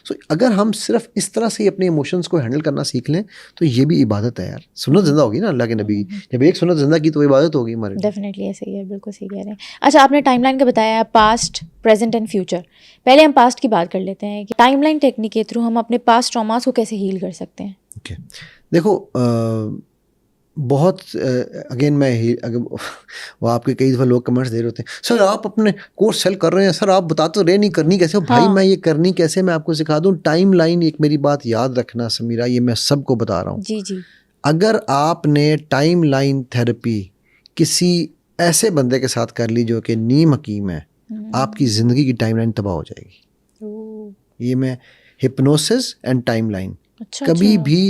سو اگر ہم صرف اس طرح سے اپنے ایموشنس کو ہینڈل کرنا سیکھ لیں تو یہ بھی عبادت ہے یار. سنت زندہ ہوگی نا اللہ کے نبی کی. جب ایک سنت زندہ کی تو عبادت ہوگی ہمارے. ڈیفینیٹلی ایسے ہی ہے, بالکل صحیح کہہ رہے ہیں. اچھا, آپ نے ٹائم لائن کا بتایا ہے, پاسٹ, پریزنٹ اینڈ فیوچر. پہلے ہم پاسٹ کی بات کر لیتے ہیں کہ ٹائم لائن ٹیکنیک کے تھرو ہم اپنے پاسٹ ٹراماز کو کیسے ہیل کر سکتے ہیں. اوکے, دیکھو بہت اگین میں وہ آپ کے کئی دفعہ لوگ کمنٹس دے رہے ہوتے ہیں, سر آپ اپنے کورس سیل کر رہے ہیں, سر آپ بتا تو رہے نہیں کرنی کیسے. بھائی میں یہ کرنی کیسے میں آپ کو سکھا دوں. ٹائم لائن, ایک میری بات یاد رکھنا سمیرا, یہ میں سب کو بتا رہا ہوں. جی. اگر آپ نے ٹائم لائن تھراپی کسی ایسے بندے کے ساتھ کر لی جو کہ نیم حکیم ہے, آپ کی زندگی کی ٹائم لائن تباہ ہو جائے گی. یہ میں ہپنوسس اینڈ ٹائم لائن کبھی بھی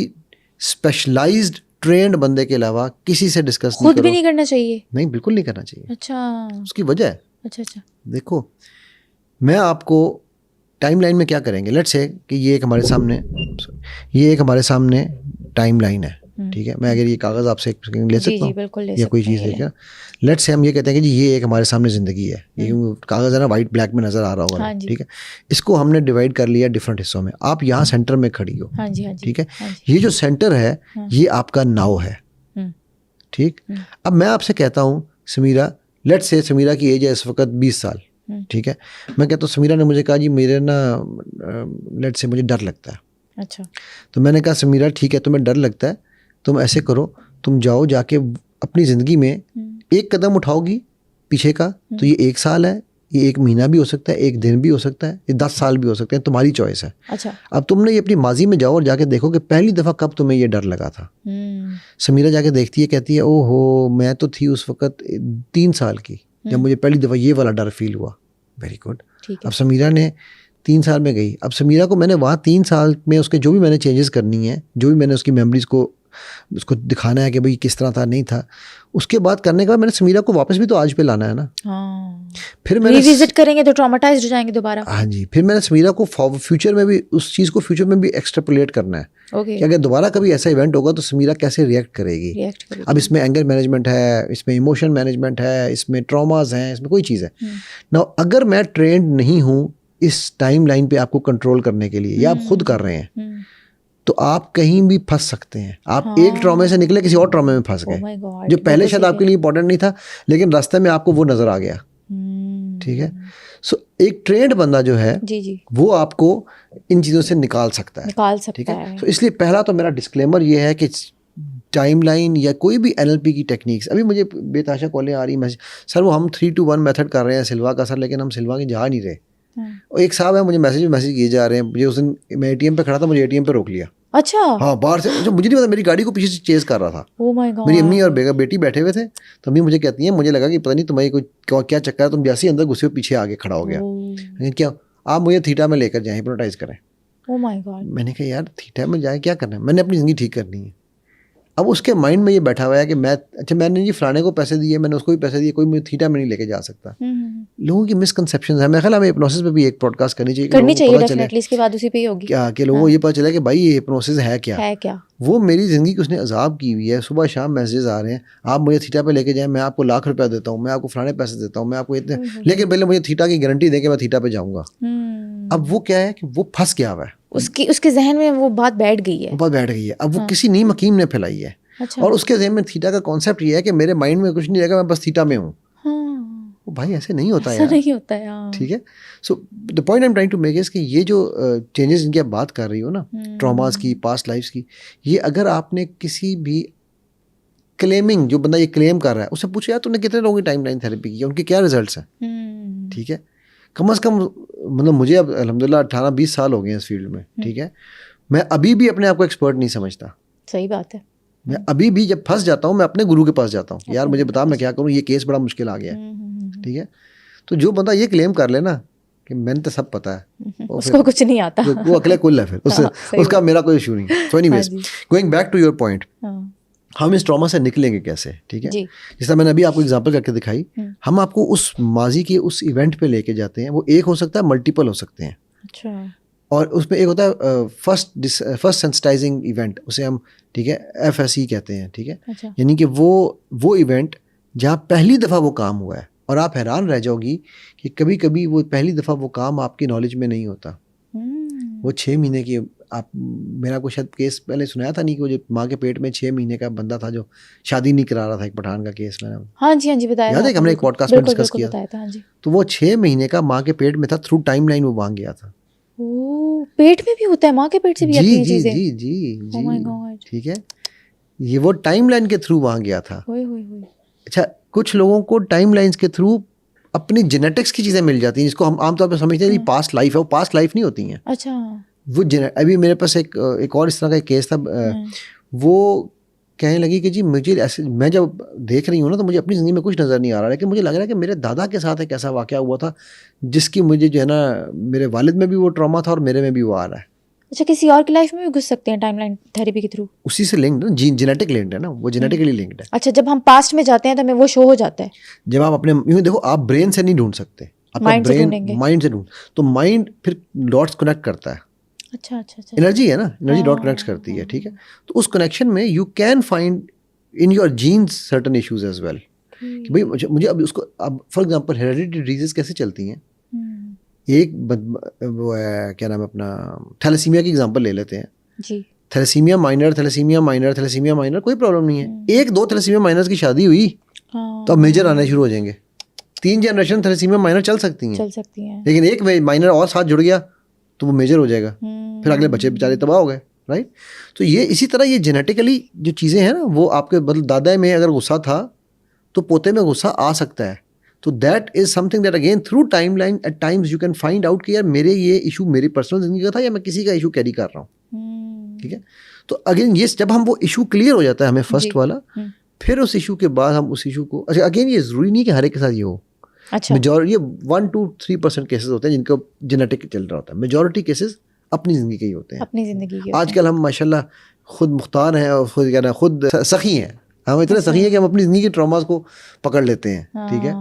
اسپیشلائزڈ ٹرینڈ بندے کے علاوہ کسی سے ڈسکس خود بھی نہیں کرنا چاہیے. نہیں, بالکل نہیں کرنا چاہیے. اچھا, اس کی وجہ ہے. اچھا. دیکھو میں آپ کو ٹائم لائن میں کیا کریں گے, لیٹس سے کہ یہ ایک ہمارے سامنے ٹائم لائن ہے. ٹھیک ہے. میں اگر یہ کاغذ آپ سے لے سکتا ہوں یا کوئی چیز دیکھا, لیٹس سے ہم یہ کہتے ہیں کہ جی یہ ایک ہمارے سامنے زندگی ہے. یہ کاغذ ہے نا, وائٹ بلیک میں نظر آ رہا ہوگا. ٹھیک ہے. اس کو ہم نے ڈیوائڈ کر لیا ڈفرینٹ حصوں میں. آپ یہاں سینٹر میں کھڑی ہو. ٹھیک ہے. یہ جو سینٹر ہے یہ آپ کا ناؤ ہے. ٹھیک. اب میں آپ سے کہتا ہوں سمیرا, لیٹس سے سمیرا کی ایج ہے اس وقت 20 سال. ٹھیک ہے. میں کہتا ہوں سمیرا نے مجھے کہا جی میرے نا لیٹس سے مجھے ڈر لگتا ہے. اچھا. تو میں نے کہا سمیرا ٹھیک ہے تمہیں ڈر لگتا ہے, تم ایسے کرو, تم جاؤ جا کے اپنی زندگی میں ایک قدم اٹھاؤ گی پیچھے کا, تو یہ 1 سال ہے, یہ 1 مہینہ بھی ہو سکتا ہے, 1 دن بھی ہو سکتا ہے, یہ 10 سال بھی ہو سکتے ہیں, تمہاری چوائس ہے. اچھا. اب تم نے یہ اپنی ماضی میں جاؤ اور جا کے دیکھو کہ پہلی دفعہ کب تمہیں یہ ڈر لگا تھا. سمیرا جا کے دیکھتی ہے, کہتی ہے او ہو میں تو تھی اس وقت 3 سال کی جب مجھے پہلی دفعہ یہ والا ڈر فیل ہوا. Very good. اب سمیرا نے 3 سال میں گئی. اب سمیرا کو میں نے وہاں 3 سال میں اس کے جو بھی میں نے چینجز کرنی ہے, جو بھی میں نے اس کی میموریز کو اس کو دکھانا ہے کہ بھائی کس طرح تھا نہیں تھا, اس کے بعد کرنے کے بعد میں نے سمیرا کو واپس بھی تو آج پہ لانا ہے نا. پھر میں ریوزٹ کریں گے تو ٹراماٹائزڈ ہو جائیں گے دوبارہ. ہاں جی. پھر میں نے سمیرا کو فیوچر میں بھی اس چیز کو فیوچر میں بھی ایکسٹراپولیٹ کرنا ہے کہ اگر دوبارہ کبھی ایسا ایونٹ ہوگا تو سمیرا کیسے ریئیکٹ کرے گی. اب اس میں اینگر مینجمنٹ ہے, اس میں ایموشن مینجمنٹ ہے, اس میں ٹراماز ہیں, اس میں کوئی چیز ہے نا. اگر میں ٹرینڈ نہیں ہوں اس ٹائم لائن پہ آپ کو کنٹرول کرنے کے لیے, یا آپ خود کر رہے ہیں, تو آپ کہیں بھی پھنس سکتے ہیں. آپ ایک ٹرامے سے نکلے کسی اور ٹرامے میں پھنس گئے جو پہلے شاید آپ کے لیے امپورٹنٹ نہیں تھا, لیکن راستے میں آپ کو وہ نظر آ گیا. ٹھیک ہے. سو ایک ٹرینڈ بندہ جو ہے وہ آپ کو ان چیزوں سے نکال سکتا ہے. ٹھیک ہے. تو اس لیے پہلا تو میرا ڈسکلیمر یہ ہے کہ ٹائم لائن یا کوئی بھی NLP کی ٹیکنیکس, ابھی مجھے بے تحاشا کالیں آ رہی ہیں, سر وہ ہم 3-2-1 میتھڈ کر رہے ہیں سلوا کا سر, لیکن ہم سلوا کے جا نہیں رہے. اور ایک صاحب ہے مجھے میسج کیے جا رہے ہیں, مجھے اس دن میں ATM پہ کھڑا تھا, مجھے ATM پہ روک لیا. اچھا. ہاں, باہر سے مجھے نہیں پتا, میری گاڑی کو پیچھے سے چیز کر رہا تھا. میری امی اور بیٹی بیٹھے ہوئے تھے, تو امی مجھے کہتی ہیں مجھے لگا کہ پتہ نہیں تمہیں کوئی کیا چکر ہے, تم جیسے اندر گھسے پیچھے آگے کھڑا ہو گیا. کیا آپ مجھے تھیٹا میں لے کر جائیں, ہپنوٹائز کریں. Oh my God. میں نے کہا یار تھیٹا میں جائے کیا کرنا ہے, میں نے اپنی زندگی ٹھیک کرنی ہے. اب اس کے مائنڈ میں یہ بیٹھا ہوا ہے کہ میں نے جی فلانے کو پیسے دیے, میں نے اس کو بھی پیسے دیے, کوئی مجھے تھیٹا میں نہیں لے کے جا سکتا. لوگوں کی مسکنسیپشنز ہیں. میرا خیال ہے ہمیں ہپنوسس پہ بھی ایک پوڈ کاسٹ کرنی چاہیے ڈیفینیٹلی, اس کے بعد اسی پہ ہی ہوگی کیا کہ لوگوں کو یہ پتہ چلے کہ بھائی یہ ہپنوسس ہے کیا. وہ میری زندگی کو اس نے عذاب کی ہوئی ہے. صبح شام میسیجز آ رہے ہیں, آپ مجھے تھیٹا پہ لے کے جائیں, میں آپ کو ₹1,00,000 دیتا ہوں, میں آپ کو فلانے پیسے دیتا ہوں, میں آپ کو اتنے, لیکن پہلے مجھے تھیٹا کی گارنٹی دیں کہ میں تھیٹا پہ جاؤں گا. اب وہ کیا ہے کہ وہ پھنس گیا ہوا ہے, اس کے ذہن میں وہ بات بیٹھ گئی ہے, وہ بات بیٹھ گئی ہے. اب وہ کسی نیم حکیم نے پھیلائی ہے. اور اس کے ذہن میں تھیٹا کا کانسیپٹ یہ ہے کہ میرے مائنڈ میں کچھ نہیں رہے گا, میں بس تھیٹا میں ہوں. بھائی ایسے نہیں ہوتا یار, نہیں ہوتا ہے. ٹھیک ہے. So the point I am trying to make is کہ یہ جو چینجز ان کی آپ بات کر رہی ہو نا, ٹراماز کی, پاسٹ لائفس کی, یہ اگر آپ نے کسی بھی کلیمنگ, جو بندہ یہ کلیم کر رہا ہے, اس سے پوچھو یار تم نے کتنے لوگوں کی ٹائم لائن تھیراپی کی ہے, ان کے کیا ریزلٹس ہیں. ٹھیک ہے. کم از کم مطلب مجھے اب الحمدللہ 18-20 سال ہو گئے ہیں اس فیلڈ میں. ٹھیک ہے. میں ابھی بھی اپنے آپ کو ایکسپرٹ نہیں سمجھتا. صحیح بات ہے. میں ابھی بھی جب پھنس جاتا ہوں, میں اپنے گرو کے پاس جاتا ہوں, یار مجھے بتا میں کیا کروں, یہ کیس بڑا مشکل آ گیا ہے. ٹھیک ہے. تو جو بندہ یہ کلیم کر لے نا کہ میں نے تو سب پتا ہے, اس کو کچھ نہیں آتا, وہ عقل کل ہے, پھر اس کا میرا کوئی ایشو نہیں. So anyways going back to your point, ہم اس ٹراما سے نکلیں گے کیسے. ٹھیک ہے. جس طرح میں نے ابھی آپ کو اگزامپل کر کے دکھائی, ہم آپ کو اس ماضی کے اس ایونٹ پہ لے کے جاتے ہیں. وہ ایک ہو سکتا ہے, ملٹیپل ہو سکتے ہیں. اچھا. اور اس میں ایک ہوتا ہے فرسٹ سینسٹائزنگ ایونٹ, اسے ہم ٹھیک ہے FSE کہتے ہیں. ٹھیک ہے. یعنی کہ وہ ایونٹ جہاں پہلی دفعہ وہ کام ہوا ہے, اور آپ حیران رہ جاؤ گی کہ کبھی کبھی وہ پہلی دفعہ وہ کام آپ کی نالج میں نہیں ہوتا. وہ 6 مہینے کی, آپ میرا کوئی شاید کیس پہلے سنایا تھا نہیں, کہ وہ جو ماں کے پیٹ میں 6 مہینے کا بندہ تھا جو شادی نہیں کرا رہا تھا, ایک پٹھان کا کیس میں نے. ہاں جی بتایا, یاد ہے کہ ہم نے ایک پوڈ کاسٹ میں ڈسکس کیا تھا. تو وہ 6 مہینے کا ماں کے پیٹ میں تھا, تھرو ٹائم لائن وہ وہاں گیا تھا. پیٹ میں بھی ہوتا ہے, ماں کے پیٹ سے بھی آتی ہیں چیزیں. جی. ٹھیک ہے. یہ وہ ٹائم لائن کے تھرو وہاں گیا تھا. اچھا, کچھ لوگوں کو ٹائم لائنس کے تھرو اپنی جینیٹکس کی چیزیں مل جاتی ہیں, جس کو ہم عام طور پہ سمجھتے ہیں پاسٹ لائف ہے. وہ پاسٹ لائف نہیں ہوتی ہیں. اچھا. وہ ابھی میرے پاس ایک اور اس طرح کا ایک کیس تھا. وہ کہنے لگی کہ جی مجھے ایسے, میں جب دیکھ رہی ہوں نا تو مجھے اپنی زندگی میں کچھ نظر نہیں آ رہا, لیکن مجھے لگ رہا ہے کہ میرے دادا کے ساتھ ایک ایسا واقعہ ہوا تھا جس کی مجھے جو ہے نا, میرے والد میں بھی وہ ٹراما تھا اور میرے میں بھی وہ آ رہا ہے. اچھا, کسی اور کی لائف میں بھی گھس سکتے ہیں ٹائم لائن تھیراپی کے تھرو؟ اسی سے لنکڈ ہے, جینیٹک لنکڈ ہے نا, وہ جینیٹکلی لنکڈ ہے. اچھا, جب ہم پاسٹ میں جاتے ہیں تو ہمیں وہ شو ہو جاتا ہے. جب آپ اپنے دیکھو, آپ برین سے نہیں ڈھونڈ سکتے, آپ کا برین مائنڈ سے ڈھونڈ, تو مائنڈ پھر ڈاٹس کنیکٹ کرتا ہے. اچھا. انرجی ہے نا, انرجی ڈاٹ کنیکٹ کرتی ہے. ٹھیک ہے. تو اس کنیکشن میں you can find in your genes certain issues as well. کہ بھائی مجھے اب اس کو, اب فار ایگزامپل ہیریڈیٹری ڈیزیز کیسے چلتی ہیں. ایک وہ ہے کیا نام ہے اپنا, تھیلیسیمیا کی ایگزامپل لے لیتے ہیں. جی. Thalassemia minor, thalassemia minor, thalassemia minor, کوئی پرابلم نہیں ہے. 1-2 تھیلیسیمیا مائنرز کی شادی ہوئی تو اب میجر آنے شروع ہو جائیں گے. 3 جنریشن تھیلیسیمیا مائنر چل سکتی ہیں, لیکن ایک مائنر اور ساتھ جڑ گیا تو وہ میجر ہو جائے گا, پھر اگلے بچے بیچارے تباہ ہو گئے. رائٹ. تو یہ اسی طرح یہ جینیٹیکلی جو چیزیں ہیں نا, وہ آپ کے مطلب دادا میں اگر غصہ تھا تو پوتے میں غصہ آ سکتا ہے. تو that is something that again through timeline at times you can find out کہ یار میرے یہ ایشو میری پرسنل زندگی کا تھا یا میں کسی کا ایشو کیری کر رہا ہوں. ٹھیک ہے. تو اگین یہ جب ہم وہ ایشو کلیئر ہو جاتا ہے ہمیں فرسٹ والا, پھر اس ایشو کے بعد ہم اس ایشو کو, اچھا اگین یہ ضروری نہیں کہ ہر ایک کے ساتھ یہ ہو. میجورٹی 1-3% کیسز ہوتے ہیں جن کا جینیٹک چل رہا ہوتا ہے. میجورٹی کیسز اپنی زندگی کے ہی ہوتے ہیں. اپنی زندگی آج کل ہم ماشاءاللہ خود مختار ہیں اور خود کیا نا خود سخی ہیں. ہم اتنے سخی ہیں کہ ہم اپنی زندگی کے ٹراماز کو پکڑ لیتے ہیں. ٹھیک ہے.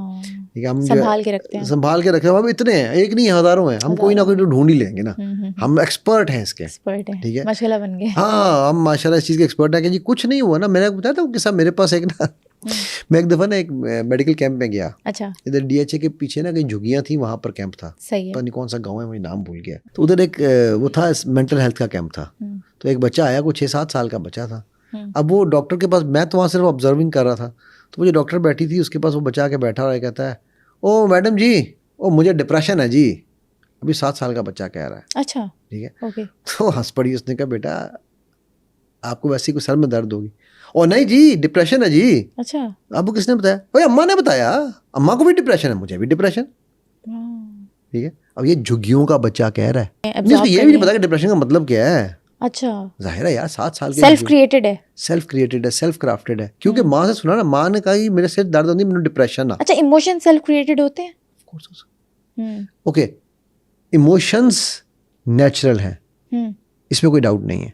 ہم سنبھال کے رکھتے ہیں. ہم اتنے ہیں, ایک نہیں ہزاروں ہیں. ہم کوئی نہ کوئی ڈھونڈ ہی لیں گے نا. ہم ایکسپرٹ ہیں اس کے. ٹھیک ہے. ماشاءاللہ بن گئے. ہاں, ہم ماشاءاللہ اس چیز کے ایکسپرٹ ہیں کہ جی کچھ نہیں ہوا نا. میں نے بتایا تھا کہ صاحب میرے پاس ایک نا, میں ایک دفعہ نا ایک میڈیکل کیمپ میں گیا. اچھا. ادھر DHA کے پیچھے نا کہیں جھگیاں تھیں, وہاں پر کیمپ تھا. صحیح. پتہ نہیں کون سا گاؤں ہے, مجھے نام بھول گیا. تو ادھر ایک وہ تھا مینٹل ہیلتھ کا کیمپ تھا. تو ایک بچہ آیا, کوئی 6-7 سال کا بچہ تھا. اب وہ ڈاکٹر کے پاس, میں تو وہاں صرف آبزرونگ کر رہا تھا, تو وہ جو ڈاکٹر بیٹھی تھی اس کے پاس وہ بچہ کے بیٹھا اور کہتا ہے, او میڈم جی, او مجھے ڈپریشن ہے جی. ابھی 7 سال کا بچہ کہہ رہا ہے. اچھا. ٹھیک ہے. تو ہنس پڑی. اس نے کہا بیٹا آپ کو ویسے کوئی سر میں درد ہوگی. او نہیں جی ڈپریشن ہے جی. اچھا. آپ کو کس نے بتایا؟ بھائی اماں نے بتایا. اماں کو بھی ڈپریشن ہے, مجھے بھی ڈپریشن. ٹھیک ہے. اب یہ جھگیوں کا بچہ کہہ رہا ہے, اس کو یہ بھی نہیں پتا کہ ڈپریشن کا مطلب کیا ہے. اچھا. ظاہر ہے یار 7 سال کے, سیلف کریٹڈ ہے, سیلف کرافٹڈ ہے. کیونکہ ماں سے سنا نا, ماں نے کہا میرے سر درد ہوتی ہے, مجھے ڈپریشن ہے. اچھا, ایموشن سیلف کریٹڈ ہوتے ہیں. اوکے, ایموشنز نیچرل ہیں, اس میں کوئی ڈاؤٹ نہیں ہے،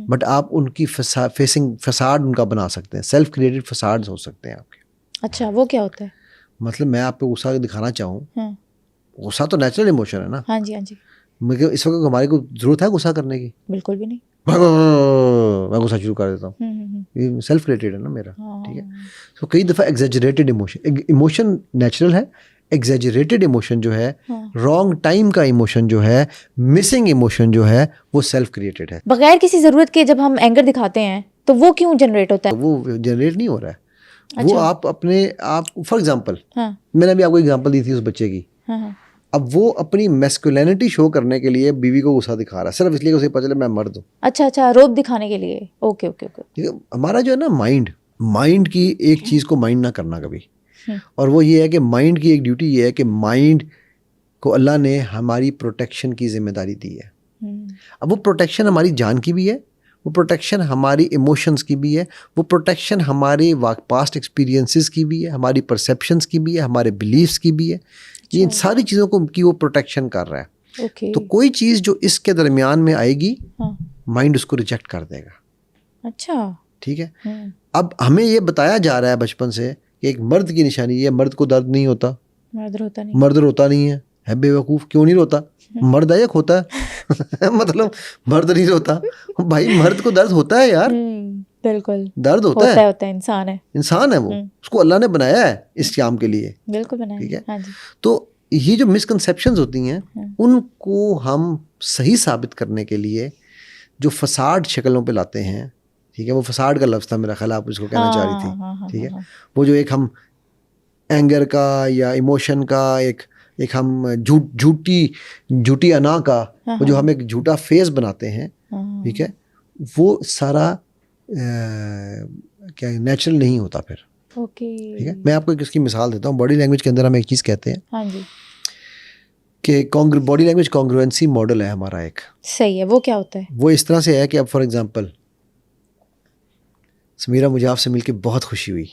بٹ آپ ان کی فساد ان کا بنا سکتے ہیں، سیلف کریٹڈ فساڈ ہو سکتے ہیں آپ کے. اچھا وہ کیا ہوتا ہے؟ مطلب میں آپ پہ غصہ دکھانا چاہوں، غصہ تو نیچرل ایموشن ہے نا. ہاں جی ہاں جی. مگر اس وقت ہمارے کو ضرورت ہے غصہ کرنے کی؟ بالکل بھی نہیں. میں غصہ شروع کر دیتا ہوں، یہ سیلف کریٹڈ ہے نا میرا. ٹھیک ہے. تو کئی دفعہ ایگزیجریٹڈ ایموشن نیچرل ہے، ایگزیجریٹڈ ایموشن جو ہے، رانگ ٹائم کا ایموشن جو ہے، مسنگ ایموشن جو ہے، وہ سیلف کریٹڈ ہے. بغیر کسی ضرورت کے جب ہم اینگر دکھاتے ہیں تو وہ کیوں جنریٹ ہوتا ہے؟ وہ جنریٹ نہیں ہو رہا ہے، وہ آپ اپنے آپ. فار ایگزامپل میں نے ابھی آپ کو ایگزامپل دی تھی اس بچے کی. اب وہ اپنی میسکولینٹی شو کرنے کے لیے بیوی کو غصہ دکھا رہا ہے صرف اس لیے کہ اسے پتہ چلے میں مرد ہوں. اچھا روب دکھانے کے لیے. Okay okay okay. ہمارا جو ہے نا مائنڈ کی ایک چیز کو مائنڈ نہ کرنا کبھی، اور وہ یہ ہے کہ مائنڈ کی ایک ڈیوٹی یہ ہے کہ مائنڈ کو اللہ نے ہماری پروٹیکشن کی ذمہ داری دی ہے. اب وہ پروٹیکشن ہماری جان کی بھی ہے، وہ پروٹیکشن ہماری ایموشنز کی بھی ہے، وہ پروٹیکشن ہمارے پاسٹ ایکسپیرینسز کی بھی ہے، ہماری پرسیپشنز کی بھی ہے، ہمارے بلیفس کی بھی ہے. یہ ان ساری چیزوں کو کی وہ پروٹیکشن کر رہا ہے. تو کوئی چیز جو اس کے درمیان میں آئے گی مائنڈ اس کو ریجیکٹ کر دے گا. اچھا ٹھیک ہے. اب ہمیں یہ بتایا جا رہا ہے بچپن سے کہ ایک مرد کی نشانی یہ مرد کو درد نہیں ہوتا، مرد روتا نہیں ہے بے وقوف. کیوں نہیں روتا؟ مرد ایک ہوتا ہے مطلب مرد نہیں روتا. بھائی مرد کو درد ہوتا ہے یار، بالکل درد ہوتا ہے، انسان ہے وہ، اس کو اللہ نے بنایا ہے اس کام کے لیے. بالکل بنایا. ٹھیک ہے. تو یہ جو مسکنسیپشنز ہوتی ہیں ان کو ہم صحیح ثابت کرنے کے لیے جو فساد شکلوں پہ لاتے ہیں، ٹھیک ہے، وہ فساد کا لفظ تھا میرا خیال آپ اس کو کہنا چاہ رہی تھی. ٹھیک ہے. وہ جو ایک ہم اینگر کا یا ایموشن کا ایک ہم جھوٹی انا کا وہ جو ہم ایک جھوٹا فیس بناتے ہیں، ٹھیک ہے، وہ سارا کیا نیچرل نہیں ہوتا پھر. ٹھیک ہے. میں آپ کو اس کی مثال دیتا ہوں. باڈی لینگویج کے اندر ہم ایک چیز کہتے ہیں کہ باڈی لینگویج کانگروئنسی ماڈل ہے ہمارا ایک. صحیح ہے. وہ کیا ہوتا ہے؟ وہ اس طرح سے ہے کہ اب فار ایگزامپل سمیرہ مجھے آپ سے مل کے بہت خوشی ہوئی.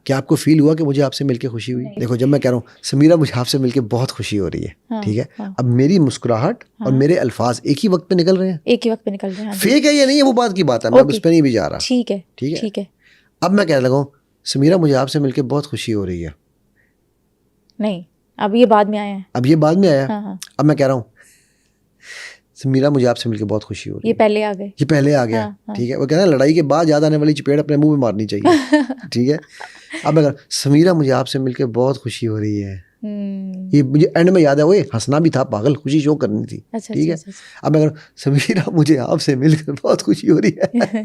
کیا آپ کو فیل ہوا کہ مجھے آپ سے مل کے خوشی ہوئی؟ دیکھو جب میں کہہ رہا ہوں سمیرہ مجھے آپ سے مل کے بہت خوشی ہو رہی ہے، ٹھیک ہے، اب میری مسکراہٹ اور میرے الفاظ ایک ہی وقت پہ نکل رہے ہیں، ایک ہی وقت پہ نکل رہے ہیں. فیک ہے یا نہیں ہے وہ بات کی بات ہے، میں اس پہ نہیں بھی جا رہا. ٹھیک ہے ٹھیک ہے. اب میں کہہ لگا ہوں سمیرہ مجھے آپ سے مل کے بہت خوشی ہو رہی ہے. نہیں، اب یہ بعد میں آیا ہے. اب یہ بعد میں آیا. اب میں کہہ رہا ہوں سمیرہ مجھے آپ سے مل کے بہت خوشی ہو رہی ہے. یہ پہلے آ گئے. یہ پہلے آ گیا. ٹھیک ہے. وہ کہتے ہیں لڑائی کے بعد یاد آنے والی چپیڑ اپنے منہ میں مارنی چاہیے. ٹھیک ہے. اب میں سمیرہ مجھے آپ سے مل کے بہت خوشی ہو رہی ہے. یہ مجھے اینڈ میں یاد ہے وہ ہنسنا بھی تھا، پاگل خوشی شو کرنی تھی. ٹھیک ہے. اب میں سمیرہ مجھے آپ سے مل کر بہت خوشی ہو رہی ہے.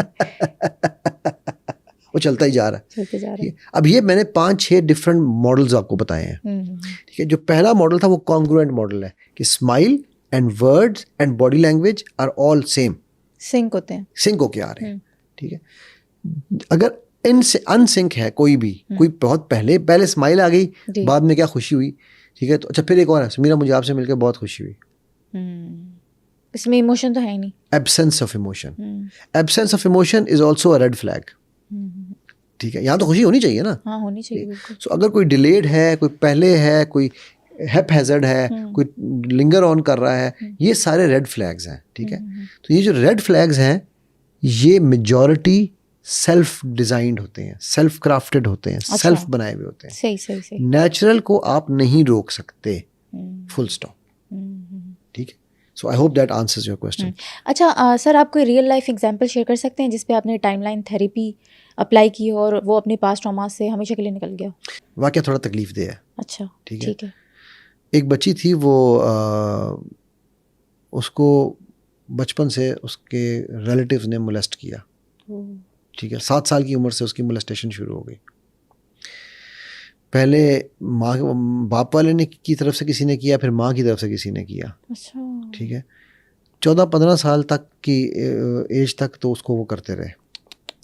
وہ چلتا ہی جا رہا ہے. اب یہ میں نے 5-6 ڈفرینٹ ماڈلز آپ کو بتائے ہیں. ٹھیک ہے. جو پہلا ماڈل تھا وہ کانگروئنٹ ماڈل ہے کہ smile and words and body language are all same, sync ہوتے ہیں، سنک ہو کے آ رہے ہیں. ٹھیک ہے. اگر ان سے ان سنک ہے کوئی بھی، کوئی بہت پہلے اسمائل آ گئی، بعد میں کیا خوشی ہوئی. ٹھیک ہے. تو اچھا پھر ایک اور ہے سمیرہ مجھے آپ سے مل کے بہت خوشی ہوئی. اس میں ایموشن تو ہے ہی نہیں. Absence of emotion. Absence of emotion is also a red flag. ٹھیک ہے. یہاں تو خوشی ہونی چاہیے نا. ہاں ہونی چاہیے بالکل. سو اگر کوئی ڈیلیڈ ہے، کوئی پہلے ہے، کوئی ہیپ ہیزرڈ ہے، کوئی لنگر آن کر رہا ہے، یہ سارے ریڈ فلیگز ہیں. ٹھیک ہے. تو یہ جو ریڈ فلیگز ہیں یہ میجورٹی سیلف ڈیزائنڈ ہوتے ہیں، سیلف کرافٹڈ ہوتے ہیں، سیلف بنائے ہوئے ہوتے ہیں. صحیح. نیچرل کو آپ نہیں روک سکتے، فل اسٹاپ. ٹھیک ہے. So I hope that answers your question. اچھا سر، آپ کوئی ریئل لائف ایگزامپل شیئر کر سکتے ہیں جس پہ آپ نے ٹائم لائن تھیریپی اپلائی کی اور وہ اپنے پاس ٹراما سے ہمیشہ کے لیے نکل گیا؟ واقعہ تھوڑا تکلیف دہ ہے. اچھا ٹھیک ہے. ایک بچی تھی، وہ اس کو بچپن سے اس کے ریلیٹیوز نے مولیسٹ کیا. ٹھیک ہے. 7 سال کی عمر سے اس کی مولیسٹیشن شروع ہو گئی. پہلے باپ والے نے کی طرف سے کسی نے کیا، پھر ماں کی طرف سے کسی نے کیا. ٹھیک ہے. 14-15 سال تک کی ایج تک تو اس کو وہ کرتے رہے.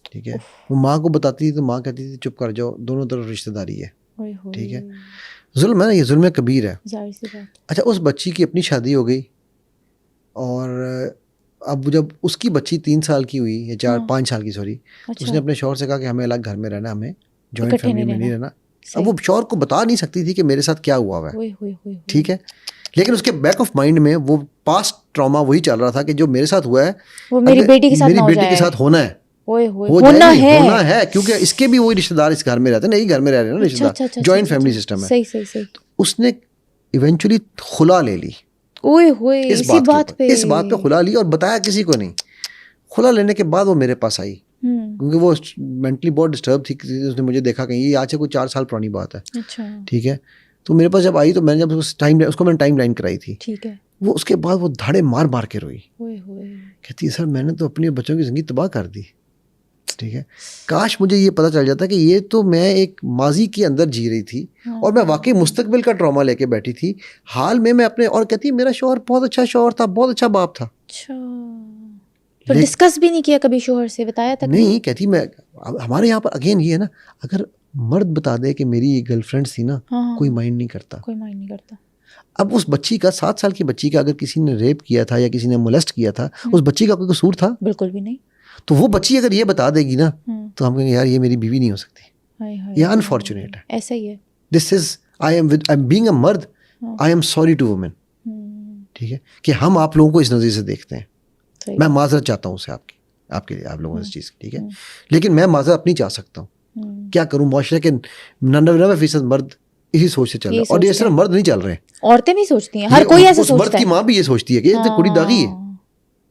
ٹھیک ہے. وہ ماں کو بتاتی تھی تو ماں کہتی تھی چپ کر جاؤ، دونوں طرف رشتہ داری ہے. ٹھیک ہے. ظلم ہے نا، یہ ظلم کبیر ہے. اچھا اس بچی کی اپنی شادی ہو گئی، اور اب جب اس کی بچی 3 سال کی ہوئی یا 4-5 سال کی، سوری، اس نے اپنے شوہر سے کہا کہ ہمیں الگ گھر میں رہنا، ہمیں جوائنٹ فیملی میں نہیں رہنا. اب وہ شوہر کو بتا نہیں سکتی تھی کہ میرے ساتھ کیا ہوا ہے. ٹھیک ہے. لیکن اس کے بیک آف مائنڈ میں وہ پاسٹ ٹراما وہی چل رہا تھا کہ جو میرے ساتھ ہوا ہے وہ میری بیٹی کے ساتھ ہونا ہے، ہونا ہے، کیونکہ اس کے بھی وہی رشتے دار اس گھر میں رہتے ہیں، ایک گھر میں رہ رہے ہیں نا رشتے دار، جوائنٹ فیملی سسٹم ہے. صحیح. اس نے ایونچولی خلا لے لی اس بات پہ خلا لی اور بتایا کسی کو نہیں. خلا لینے کے بعد وہ میرے پاس آئی کیونکہ وہ مینٹلی بہت ڈسٹرب تھی. اس نے مجھے دیکھا کہ یہ آج سے کوئی 4 سال پرانی بات ہے، ٹھیک ہے. تو میرے پاس جب آئی تو میں نے جب اس کو میں نے ٹائم لائن کرائی تھی، وہ اس کے بعد وہ دھاڑے مار مار کے روئی. کہتی ہے سر میں نے تو اپنے بچوں کی زندگی تباہ کر دی، ٹھیک ہے. کاش مجھے یہ پتہ چل جاتا کہ یہ تو میں ایک ماضی کے اندر جی رہی تھی اور میں واقعی مستقبل کا ٹراما لے کے بیٹھی تھی حال میں اپنے. اور کہتی ہے میرا شوہر بہت اچھا شوہر تھا، بہت اچھا باپ تھا. تو ڈسکس بھی نہیں کیا کبھی شوہر سے؟ بتایا تک نہیں. کہتی میں ہمارے یہاں پر اگین یہ ہے نا، اگر مرد بتا دے کہ میری یہ گرل فرینڈ تھی نا، کوئی مائنڈ نہیں کرتا. اب اس بچی کا 7 سال کی بچی کا اگر کسی نے ریپ کیا تھا یا کسی نے مولسٹ کیا تھا، اس بچی کا کوئی قصور تھا؟ بالکل بھی نہیں. تو وہ بچی اگر یہ بتا دے گی نا تو ہم کہیں گے یار یہ میری بیوی نہیں ہو سکتی، یہ انفارچونیٹ ہے. ایسا ہی ہے. دس از آئی ایم بینگ اے مرد، I am sorry to woman, ٹھیک ہے، کہ ہم آپ لوگوں کو اس نظریے سے دیکھتے ہیں. میں معذرت چاہتا ہوں اسے آپ کے لیے، آپ لوگوں سے اس چیز کی، ٹھیک ہے. لیکن میں معذرت اپنی چاہ سکتا ہوں. کیا کروں، معاشرے کے 99% مرد اسی سوچ سے چل رہے ہیں. اور یہ صرف مرد نہیں چل رہے، عورتیں بھی سوچتی ہیں، ہر کوئی ایسا سوچتا ہے. مرد کی ماں بھی یہ سوچتی ہے کہ یہ کڑی داغی ہے.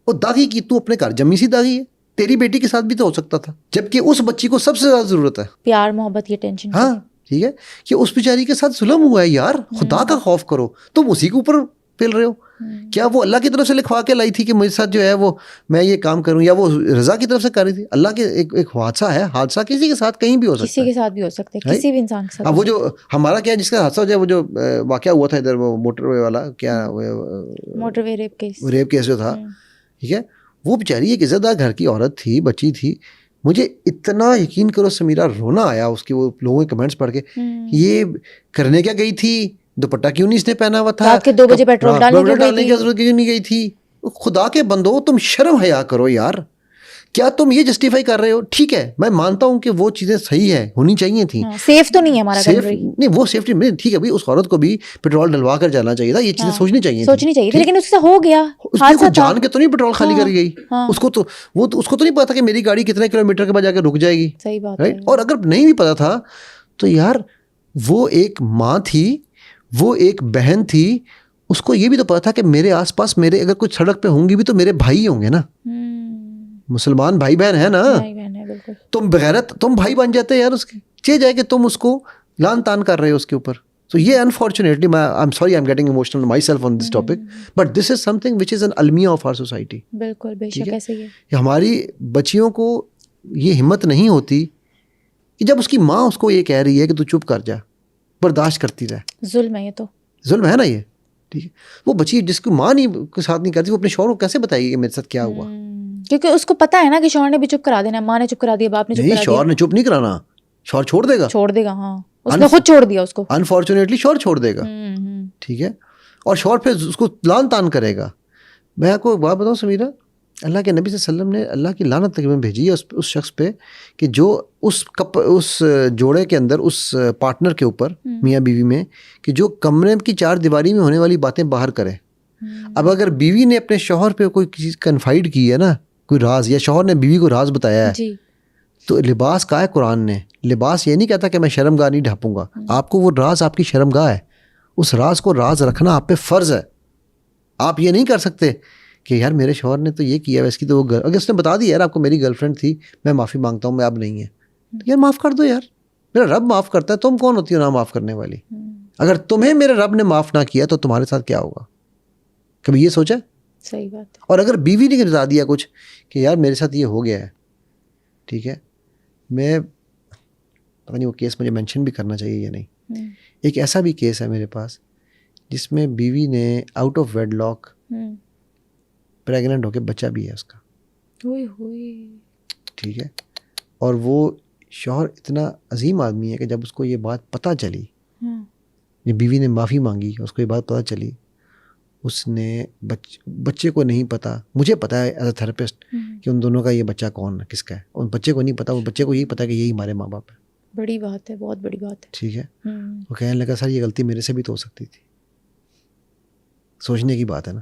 وہ داغی کی تو اپنے گھر جمی سی داغی ہے، تیری بیٹی کے ساتھ بھی تو ہو سکتا تھا، جبکہ اس بچی کو سب سے زیادہ ضرورت ہے پیار محبت یہ ٹینشن. ہاں ٹھیک ہے، کہ اس بیچاری کے ساتھ ظلم ہوا ہے. یار خدا کا خوف کرو، تم اسی کے اوپر پھیل رہے ہو. کیا وہ اللہ کی طرف سے لکھوا کے لائی تھی کہ میرے ساتھ جو ہے وہ میں یہ کام کروں، یا وہ رضا کی طرف سے کر رہی تھی؟ اللہ کے ایک حادثہ ہے، حادثہ کسی کے ساتھ کہیں بھی ہو سکتا ہے، کسی کے ساتھ بھی ہو سکتا ہے، کسی بھی انسان کے ساتھ. اب وہ جو ہمارا کیا جس کا حادثہ ہو جائے، وہ جو واقعہ ہوا تھا ادھر، وہ موٹر وے والا، کیا موٹر وے ریپ کیس جو تھا، ٹھیک ہے، وہ بیچاری ایک عزت دار گھر کی عورت تھی، بچی تھی. مجھے اتنا یقین کرو سمیرہ رونا آیا اس کی وہ لوگوں کے کمنٹس پڑھ کے. یہ کرنے کیا گئی تھی؟ دوپٹہ کیوں نہیں اس نے پہنا ہوا تھا؟ رات کے 2 بجے پیٹرول ڈالنے کی ضرورت کیوں نہیں گئی تھی؟ خدا کے بندو تم شرم حیا کرو یار. کیا تم یہ جسٹیفائی کر رہے ہو؟ ٹھیک ہے میں مانتا ہوں کہ وہ چیزیں صحیح ہے، ہونی چاہیے تھیں. سیف تو نہیں ہے ہمارا سیف نہیں، وہ سیفٹی نہیں، ٹھیک ہے بھائی، اس عورت کو بھی پیٹرول ڈلوا کر جانا چاہیے تھا، یہ چیزیں سوچنی چاہیے تھی. لیکن اس سے ہو گیا، اس نے جان کے تو نہیں پیٹرول خالی کر گئی. اس کو تو نہیں پتا کہ میری گاڑی کتنے کلومیٹر کے بعد جا کے رک جائے گی. صحیح بات ہے. اور اگر نہیں بھی پتا تھا تو یار وہ ایک ماں تھی، وہ ایک بہن تھی، اس کو یہ بھی تو پتا تھا کہ میرے آس پاس میرے اگر کچھ سڑک پہ ہوں گی بھی تو میرے بھائی ہوں گے نا، مسلمان بھائی بہن ہے نا. تم بغیرت تم بھائی بن جاتے یار اس کے، چاہے جائے کہ تم اس کو لان تان کر رہے ہو اس کے اوپر. تو یہ unfortunately I am sorry I am getting emotional my self on this topic, but this is some thing which is an المیہ آف آور سوسائٹی. بالکل بے شک ایسے ہی ہے. ہماری بچیوں کو یہ ہمت نہیں ہوتی کہ جب اس کی ماں اس کو یہ کہہ رہی ہے کہ تو چپ کر جا، برداشت کرتی رہے. ظلم ہے، یہ تو ظلم ہے نا یہ، ٹھیک ہے. وہ بچی جس کو ماں نہیں کے ساتھ نہیں کرتی، وہ اپنے شوہر کو کیسے بتائے گی کہ میرے ساتھ کیا ہوا؟ کیونکہ اس کو پتا ہے نا کہ شوہر نے بھی چپ کرا دینا، ماں نے چپ کرا دیا، باپ نے چپ کرا دیا. شوہر نے چپ نہیں کرانا، شوہر چھوڑ دے گا. ہاں اس نے خود چھوڑ دیا اس کو، انفارچونیٹلی شوہر چھوڑ دے گا، ٹھیک ہے. اور شوہر پھر اس کو لان تان کرے گا. میں آپ کو ایک بات بتاؤں سمیرہ، اللہ کے نبی صلی اللہ علیہ وسلم نے اللہ کی لعنت تقریباً بھیجی ہے اس شخص پہ کہ جو اس جوڑے کے اندر، اس پارٹنر کے اوپر، میاں بیوی میں، کہ جو کمرے کی 4 دیواری میں ہونے والی باتیں باہر کرے. اب اگر بیوی نے اپنے شوہر پہ کوئی چیز کنفائڈ کی ہے نا، کوئی راز، یا شوہر نے بیوی کو راز بتایا ہے، تو لباس کا ہے قرآن نے. لباس یہ نہیں کہتا کہ میں شرم گاہ نہیں ڈھانپوں گا، آپ کو وہ راز آپ کی شرم گاہ ہے، اس راز کو راز رکھنا آپ پہ فرض ہے. آپ یہ نہیں کر سکتے کہ یار میرے شوہر نے تو یہ کیا ہے، اس کی تو وہ اگر اس نے بتا دیا یار آپ کو میری گرل فرینڈ تھی، میں معافی مانگتا ہوں، میں اب نہیں ہے، یار معاف کر دو یار، میرا رب معاف کرتا ہے، تم کون ہوتی ہو نہ معاف کرنے والی؟ اگر تمہیں میرے رب نے معاف نہ کیا تو تمہارے ساتھ کیا ہوگا؟ کبھی یہ سوچا؟ صحیح بات. اور اگر بیوی نے بتا دیا کچھ کہ یار میرے ساتھ یہ ہو گیا ہے، ٹھیک ہے، میں پتہ نہیں وہ کیس مجھے مینشن بھی کرنا چاہیے یا نہیں. ایک ایسا بھی کیس ہے میرے پاس جس میں بیوی نے out of wedlock pregnant ہو کے بچہ بھی ہے اس کا، ٹھیک ہے. اور وہ شوہر اتنا عظیم آدمی ہے کہ جب اس کو یہ بات پتہ چلی، جب بیوی نے معافی مانگی، اس کو یہ بات پتہ چلی، اس نے بچے کو نہیں پتا، مجھے پتا ہے ایز اے تھراپسٹ کہ ان دونوں کا یہ بچہ کون ہے، کس کا ہے. ان بچے کو نہیں پتا، وہ بچے کو یہی پتا کہ یہی ہمارے ماں باپ ہے. بڑی بات ہے، بہت بڑی بات ہے. ٹھیک ہے. وہ کہنے لگا سر یہ غلطی میرے سے بھی تو ہو سکتی تھی. سوچنے کی بات ہے نا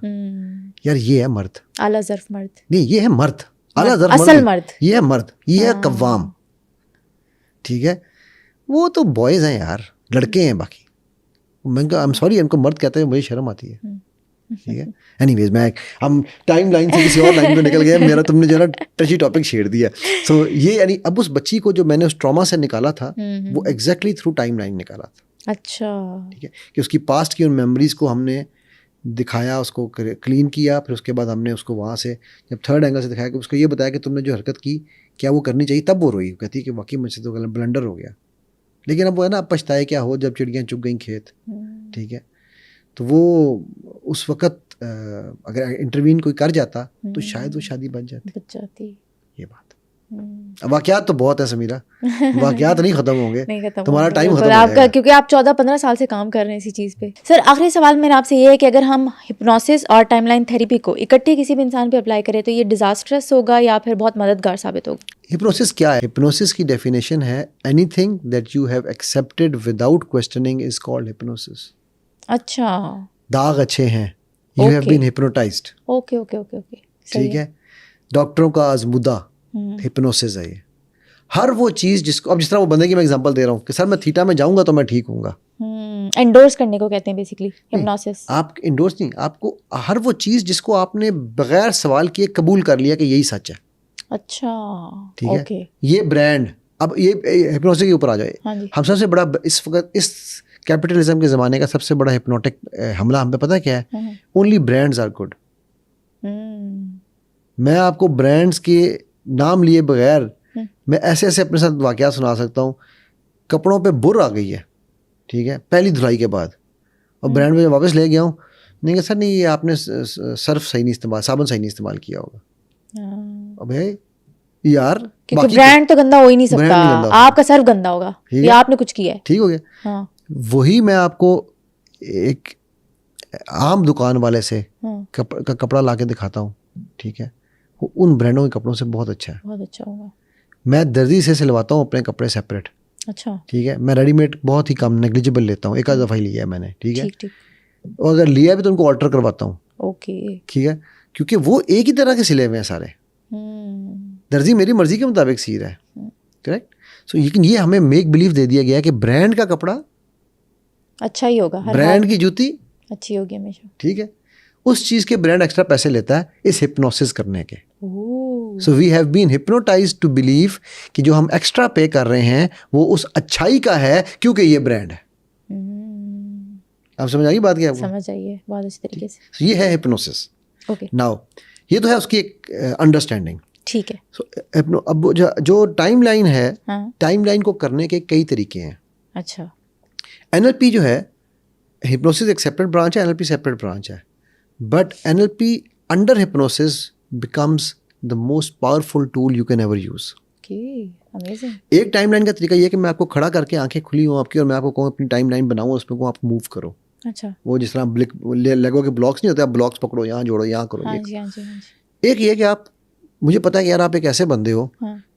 یار, یہ ہے مرد, اعلیٰ ظرف مرد نہیں یہ ہے مرد, اعلیٰ ظرف اصل مرد, یہ ہے مرد, یہ ہے قوام. ٹھیک ہے, وہ تو بوائز ہیں یار, لڑکے ہیں باقی. میں آئی ایم سوری ان کو مرد کہتے ہیں, مجھے شرم آتی ہے. ٹھیک ہے, اینی ویز میں ہم ٹائم لائن سے کسی اور لائن پہ نکل گئے, میرا تم نے جو ہے نا ٹچی ٹاپک چھیڑ دیا. سو یہ یعنی اب اس بچی کو جو میں نے اس ٹراما سے نکالا تھا وہ ایگزیکٹلی تھرو ٹائم لائن نکالا تھا. اچھا, ٹھیک ہے, کہ اس کی پاسٹ کی ان میموریز کو ہم نے دکھایا, اس کو کلین کیا, پھر اس کے بعد ہم نے اس کو وہاں سے جب تھرڈ اینگل سے دکھایا کہ اس کو یہ بتایا کہ تم نے جو حرکت کی کیا وہ کرنی چاہیے, تب وہ روئی, کہتی ہے کہ واقعی مجھ سے تو بلنڈر ہو گیا. لیکن اب وہ ہے نا, اب پچھتائے کیا ہو جب چڑیاں چگ گئیں کھیت. ٹھیک ہے, تو وہ اس وقت اگر انٹروین کوئی کر جاتا تو شاید وہ شادی بچ جاتی. یہ بات واقعات تو بہت ہیں سمیرہ, واقعات نہیں ختم ہوں گے, تمہارا ٹائم ختم ہو جائے گا کیونکہ آپ 14-15 سال سے کام کر رہے ہیں اسی چیز پہ. سر آخری سوال میرا آپ سے یہ ہے کہ اگر ہم ہپنوسس اور ٹائم لائن تھیریپی کو اکٹھے کسی بھی انسان پہ اپلائی کریں تو یہ ڈیزاسٹرس ہوگا یا پھر بہت مددگار ثابت ہوگا؟ ہپنوسس کیا ہے؟ ہپنوسس کی ڈیفینیشن ہے anything that you have accepted without questioning is called hypnosis. اچھا, داغ اچھے ہیں, you have been hypnotised. Okay okay okay okay, ٹھیک ہے, ڈاکٹروں کا آزمودہ ہپنوسس ہے یہ. ہر وہ چیز جس کو, اب جس طرح وہ بندے کی میں ایگزامپل دے رہا ہوں کہ سر میں تھیٹا میں جاؤں گا تو میں ٹھیک ہوں گا, انڈورس کرنے کو کہتے ہیں بیسیکلی ہپنوسس. آپ انڈورس نہیں, آپ کو ہر وہ چیز جس کو آپ نے بغیر سوال کیے قبول کر لیا کہ یہی سچ ہے. اچھا, ٹھیک ہے, یہ برانڈ, اب یہ ہپنوسس کے اوپر آ جائے. ہم سب سے بڑا اس وقت اس کیپٹلزم کے زمانے کا سب سے بڑا ہپنوٹک حملہ ہم پہ پتہ کیا ہے؟ Only brands are good. میں آپ کو برانڈز کے نام لیے بغیر میں ایسے ایسے اپنے ساتھ واقعات سنا سکتا ہوں. کپڑوں پہ بر آ گئی ہے, ٹھیک ہے, پہلی دھلائی کے بعد, اور برانڈ میں واپس لے گیا ہوں, نہیں کہ سر نہیں یہ آپ نے صرف صحیح نہیں استعمال, صابن صحیح نہیں استعمال کیا ہوگا. اب ہے یار, کیونکہ برانڈ تو گندا ہو ہی نہیں سکتا, آپ کا صرف گندا ہوگا یا آپ نے کچھ کیا ہے. ٹھیک ہو گیا. وہی میں آپ کو ایک عام دکان والے سے کپڑا لا کے دکھاتا ہوں, ٹھیک ہے, وہ ان برانڈوں کے کپڑوں سے بہت اچھا ہے, بہت اچھا ہوگا. میں درزی سے سلواتا ہوں اپنے کپڑے سیپریٹ. اچھا, ٹھیک ہے, میں ریڈی میڈ بہت ہی کم نیگلیجبل لیتا ہوں, ایک آدھ دفعہ ہی لیا ہے میں نے. ٹھیک ہے, اور اگر لیا بھی تو ان کو آلٹر کرواتا ہوں. اوکے, ٹھیک ہے, کیونکہ وہ ایک ہی طرح کے سلے ہوئے ہیں سارے, درزی میری مرضی کے مطابق سی رہا ہے. کریکٹ. سو لیکن یہ ہمیں میک بلیو دے دیا گیا کہ برانڈ کا کپڑا اچھا ہی ہوگا, برانڈ کی جوتی اچھی ہوگی ہمیشہ. ٹھیک ہے, اس چیز کے برانڈ ایکسٹرا پیسے لیتا ہے اس ہپنوسس کرنے کے. So we have been hypnotised to believe کہ جو ہم ایکسٹرا پے کر رہے ہیں وہ اس اچھائی کا ہے کیونکہ یہ برانڈ ہے. آپ سمجھ آئی بات کیا؟ سمجھ آئیے بہت اچھی طریقے سے. یہ ہے ہپنوسس. اوکے, ناؤ یہ تو ہے اس کی ایک انڈرسٹینڈنگ. ٹھیک ہے. اب جو ٹائم لائن ہے, ٹائم لائن کو کرنے کے کئی طریقے ہیں. اچھا, این ایل پی جو ہے, ہپنوسس ایک سیپریٹ برانچ ہے, N L P separate branch ہے, but N L P under hypnosis becomes the most powerful tool you can ever use. ایک ٹائم لائن کا طریقہ یہ ہے کہ میں آپ کو کھڑا کر کے آنکھیں کھلی ہوں آپ کی, اور میں آپ کو کہوں اپنی ٹائم لائن بناؤں, اس پہ کہوں آپ موو کرو. اچھا, وہ جس طرح لیگو کے بلاکس نہیں ہوتے, آپ بلاکس پکڑو, یہاں جوڑو, یہاں کرو. ایک یہ کہ آپ, مجھے پتا ہے کہ یار آپ ایک ایسے بندے ہو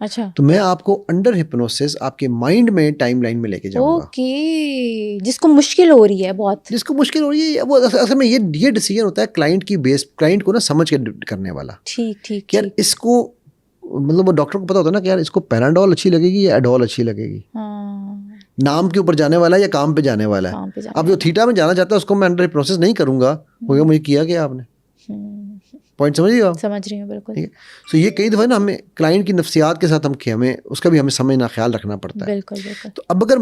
اچھا, تو میں آپ کو انڈر ہپنوسس آپ کے مائنڈ میں ٹائم لائن میں لے کے جاؤں گا. اوکے, جس کو مشکل ہو رہی ہے بہت, جس کو مشکل ہو رہی ہے, وہ اصل میں یہ ڈیسیجن ہوتا ہے کلائنٹ کی بیس, کلائنٹ کو نا سمجھ کے کرنے والا. ٹھیک ٹھیک. یار اس کو مطلب وہ ڈاکٹر کو پتا ہوتا ہے نا کہ یار اس کو پیناڈول اچھی لگے گی یا ایڈول اچھی لگے گی, نام کے اوپر جانے والا ہے یا کام پہ جانے والا ہے. اب جو تھیٹا میں جانا چاہتا ہے اس کو میں انڈر ہپنوسس نہیں کروں گا, وہ مجھے کیا کیا آپ نے پوائنٹ سمجھ گیا؟ سمجھ رہی ہوں بالکل. سو یہ کئی دفعہ نا ہمیں کلائنٹ کی نفسیات کے ساتھ ہمیں اس کا بھی ہمیں سمجھنا, خیال رکھنا پڑتا ہے. بالکل بالکل. تو اب اگر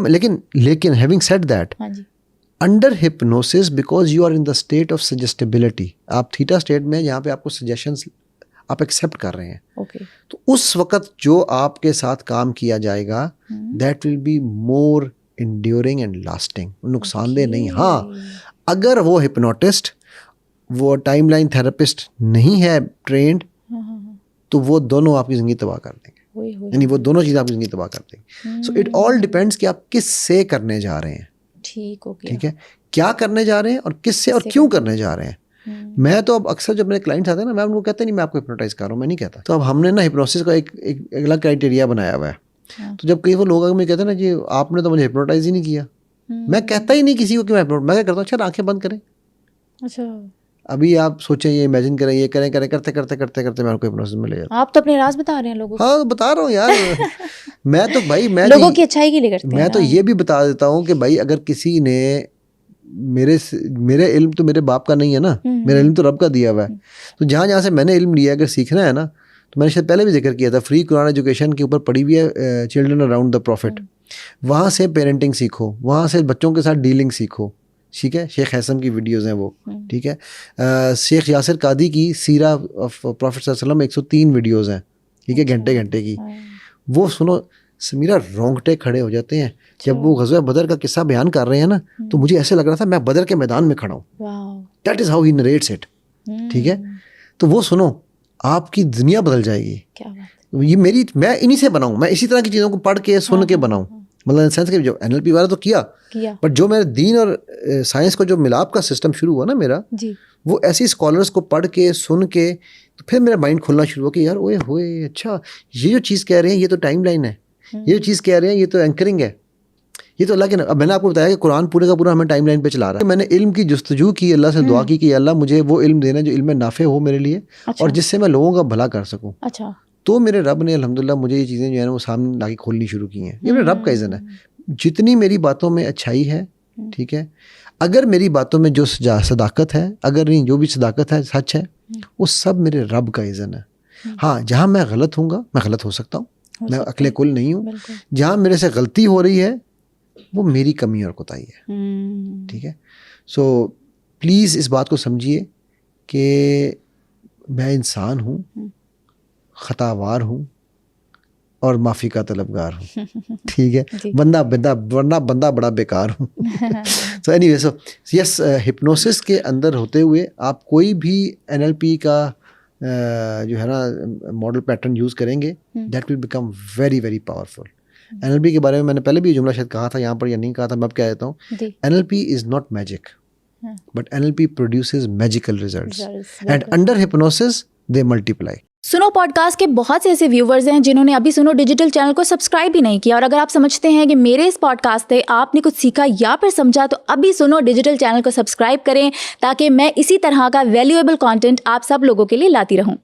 لیکن having said that, under hypnosis because you are in the state of suggestibility, آپ تھیٹا اسٹیٹ میں جہاں پہ آپ کو سجیشنس آپ ایکسیپٹ کر رہے ہیں, تو اس وقت جو آپ کے ساتھ کام کیا جائے گا that will be more enduring and lasting, نقصان دہ نہیں. ہاں اگر وہ ہپنوٹسٹ, وہ ٹائم لائن تھراپسٹ نہیں ہے ٹرینڈ, تو وہ دونوں آپ کی زندگی تباہ کر دیں گے, یعنی وہ دونوں چیزیں آپ کی زندگی تباہ کر دیں گے. سو اٹ آل ڈپینڈس کہ آپ کس سے کرنے جا رہے ہیں. ٹھیک ہے, کیا کرنے جا رہے ہیں اور کس سے اور کیوں کرنے جا رہے ہیں. میں تو اب اکثر جب میرے کلائنٹس آتے ہیں نا, میں ان کو کہتا نہیں میں آپ کو ہپنوٹائز کر رہا ہوں, میں نہیں کہتا. تو اب ہم نے نا ہپنوسس کا ایک الگ کرائٹیریا بنایا ہوا ہے. تو جب کئی وہ لوگ مجھے کہتے ہیں نا جی آپ نے تو مجھے ہپنوٹائز ہی نہیں کیا, میں کہتا ہی نہیں کسی کو کہ میں کیا کرتا ہوں، چل آنکھیں بند کریں. اچھا ابھی آپ سوچیں، یہ امیجن کریں، یہ کریں کرتے کرتے کرتے کرتے میں آپ کو ہپنوسس میں لے جاتا ہوں. آپ تو اپنے راز بتا رہے ہیں لوگوں کو. ہاں بتا رہا ہوں یار. میں تو بھائی لوگوں کی اچھائی کے لیے کرتے ہیں. میں تو یہ بھی بتا دیتا ہوں کہ بھائی اگر کسی نے میرے علم تو میرے باپ کا نہیں ہے نا، میرا علم تو رب کا دیا ہوا ہے. تو جہاں جہاں سے میں نے علم لیا، اگر سیکھنا ہے نا، تو میں نے شاید پہلے بھی ذکر کیا تھا، فری قرآن ایجوکیشن کے اوپر پڑھی ہوئی ہے چلڈرن اراؤنڈ دا پروفٹ. وہاں سے پیرنٹنگ سیکھو، وہاں سے بچوں کے ساتھ ڈیلنگ سیکھو. ٹھیک ہے، شیخ حیثم کی ویڈیوز ہیں وہ. ٹھیک ہے، شیخ یاسر قادی کی سیرہ آف پروفٹ صلی اللہ علیہ وسلم 103 ویڈیوز ہیں. ٹھیک ہے، گھنٹے گھنٹے کی. وہ سنو، میرا رونگٹے کھڑے ہو جاتے ہیں جب وہ غزوہ بدر کا قصہ بیان کر رہے ہیں نا، تو مجھے ایسے لگ رہا تھا میں بدر کے میدان میں کھڑا ہوں. That is how he narrates it. ٹھیک ہے، تو وہ سنو، آپ کی دنیا بدل جائے گی. یہ میں انہی سے بناؤں، میں اسی طرح کی چیزوں کو پڑھ کے سن کے بناؤں. مطلب سینس کہ جو NLP والا تو کیا، بٹ جو میرے دین اور سائنس کو جو ملاپ کا سسٹم شروع ہوا نا میرا، وہ ایسی اسکالرس کو پڑھ کے سن کے تو پھر میرا مائنڈ کھلنا شروع ہوا کہ یار اوئے ہوئے، اچھا یہ جو چیز کہہ رہے ہیں یہ تو ٹائم لائن ہے، یہ جو چیز کہہ رہے ہیں یہ تو اینکرنگ ہے، یہ تو اللہ کے. اب میں نے آپ کو بتایا کہ قرآن پورے کا پورا ہمیں ٹائم لائن پہ چلا رہا ہے. میں نے علم کی جستجو کی، اللہ سے دعا کی کہ اللہ مجھے وہ علم دینا جو علم نافع ہو میرے لیے، اور جس سے میں لوگوں کا بھلا کر سکوں. اچھا، تو میرے رب نے الحمدللہ مجھے یہ چیزیں جو ہے نا وہ سامنے لا کے کھولنی شروع کی ہیں. یہ میرے رب کا اذن ہے. جتنی میری باتوں میں اچھائی ہے، ٹھیک ہے، اگر میری باتوں میں جو صداقت ہے، اگر نہیں جو بھی صداقت ہے سچ ہے، وہ سب میرے رب کا اذن ہے. ہاں جہاں میں غلط ہوں گا، میں غلط ہو سکتا ہوں، میں عقل کل نہیں ہوں. جہاں میرے سے غلطی ہو رہی ہے وہ میری کمی اور کوتاہی ہے. ٹھیک ہے، سو پلیز اس بات کو سمجھیے کہ میں انسان ہوں، خطاوار ہوں اور معافی کا طلبگار ہوں. ٹھیک ہے، بندہ بڑا بیکار ہوں. سو اینی وے، سو یس، ہپنوسس کے اندر ہوتے ہوئے آپ کوئی بھی NLP کا جو ہے نا ماڈل پیٹرن یوز کریں گے، that will become very very powerful. NLP کے بارے میں میں نے پہلے بھی یہ جملہ شاید کہا تھا یہاں پر یا نہیں کہا تھا، میں اب کہہ دیتا ہوں. NLP is not magic, but NLP produces magical results, and under hypnosis they multiply. سنو پوڈ کاسٹ کے بہت سے ایسے ویورز ہیں جنہوں نے ابھی سنو ڈیجیٹل چینل کو سبسکرائب بھی نہیں کیا، اور اگر آپ سمجھتے ہیں کہ میرے اس پوڈ کاسٹ سے آپ نے کچھ سیکھا یا پھر سمجھا، تو ابھی سنو ڈیجیٹل چینل کو سبسکرائب کریں تاکہ میں اسی طرح کا ویلیویبل کانٹینٹ آپ سب لوگوں کے لیے لاتی رہوں.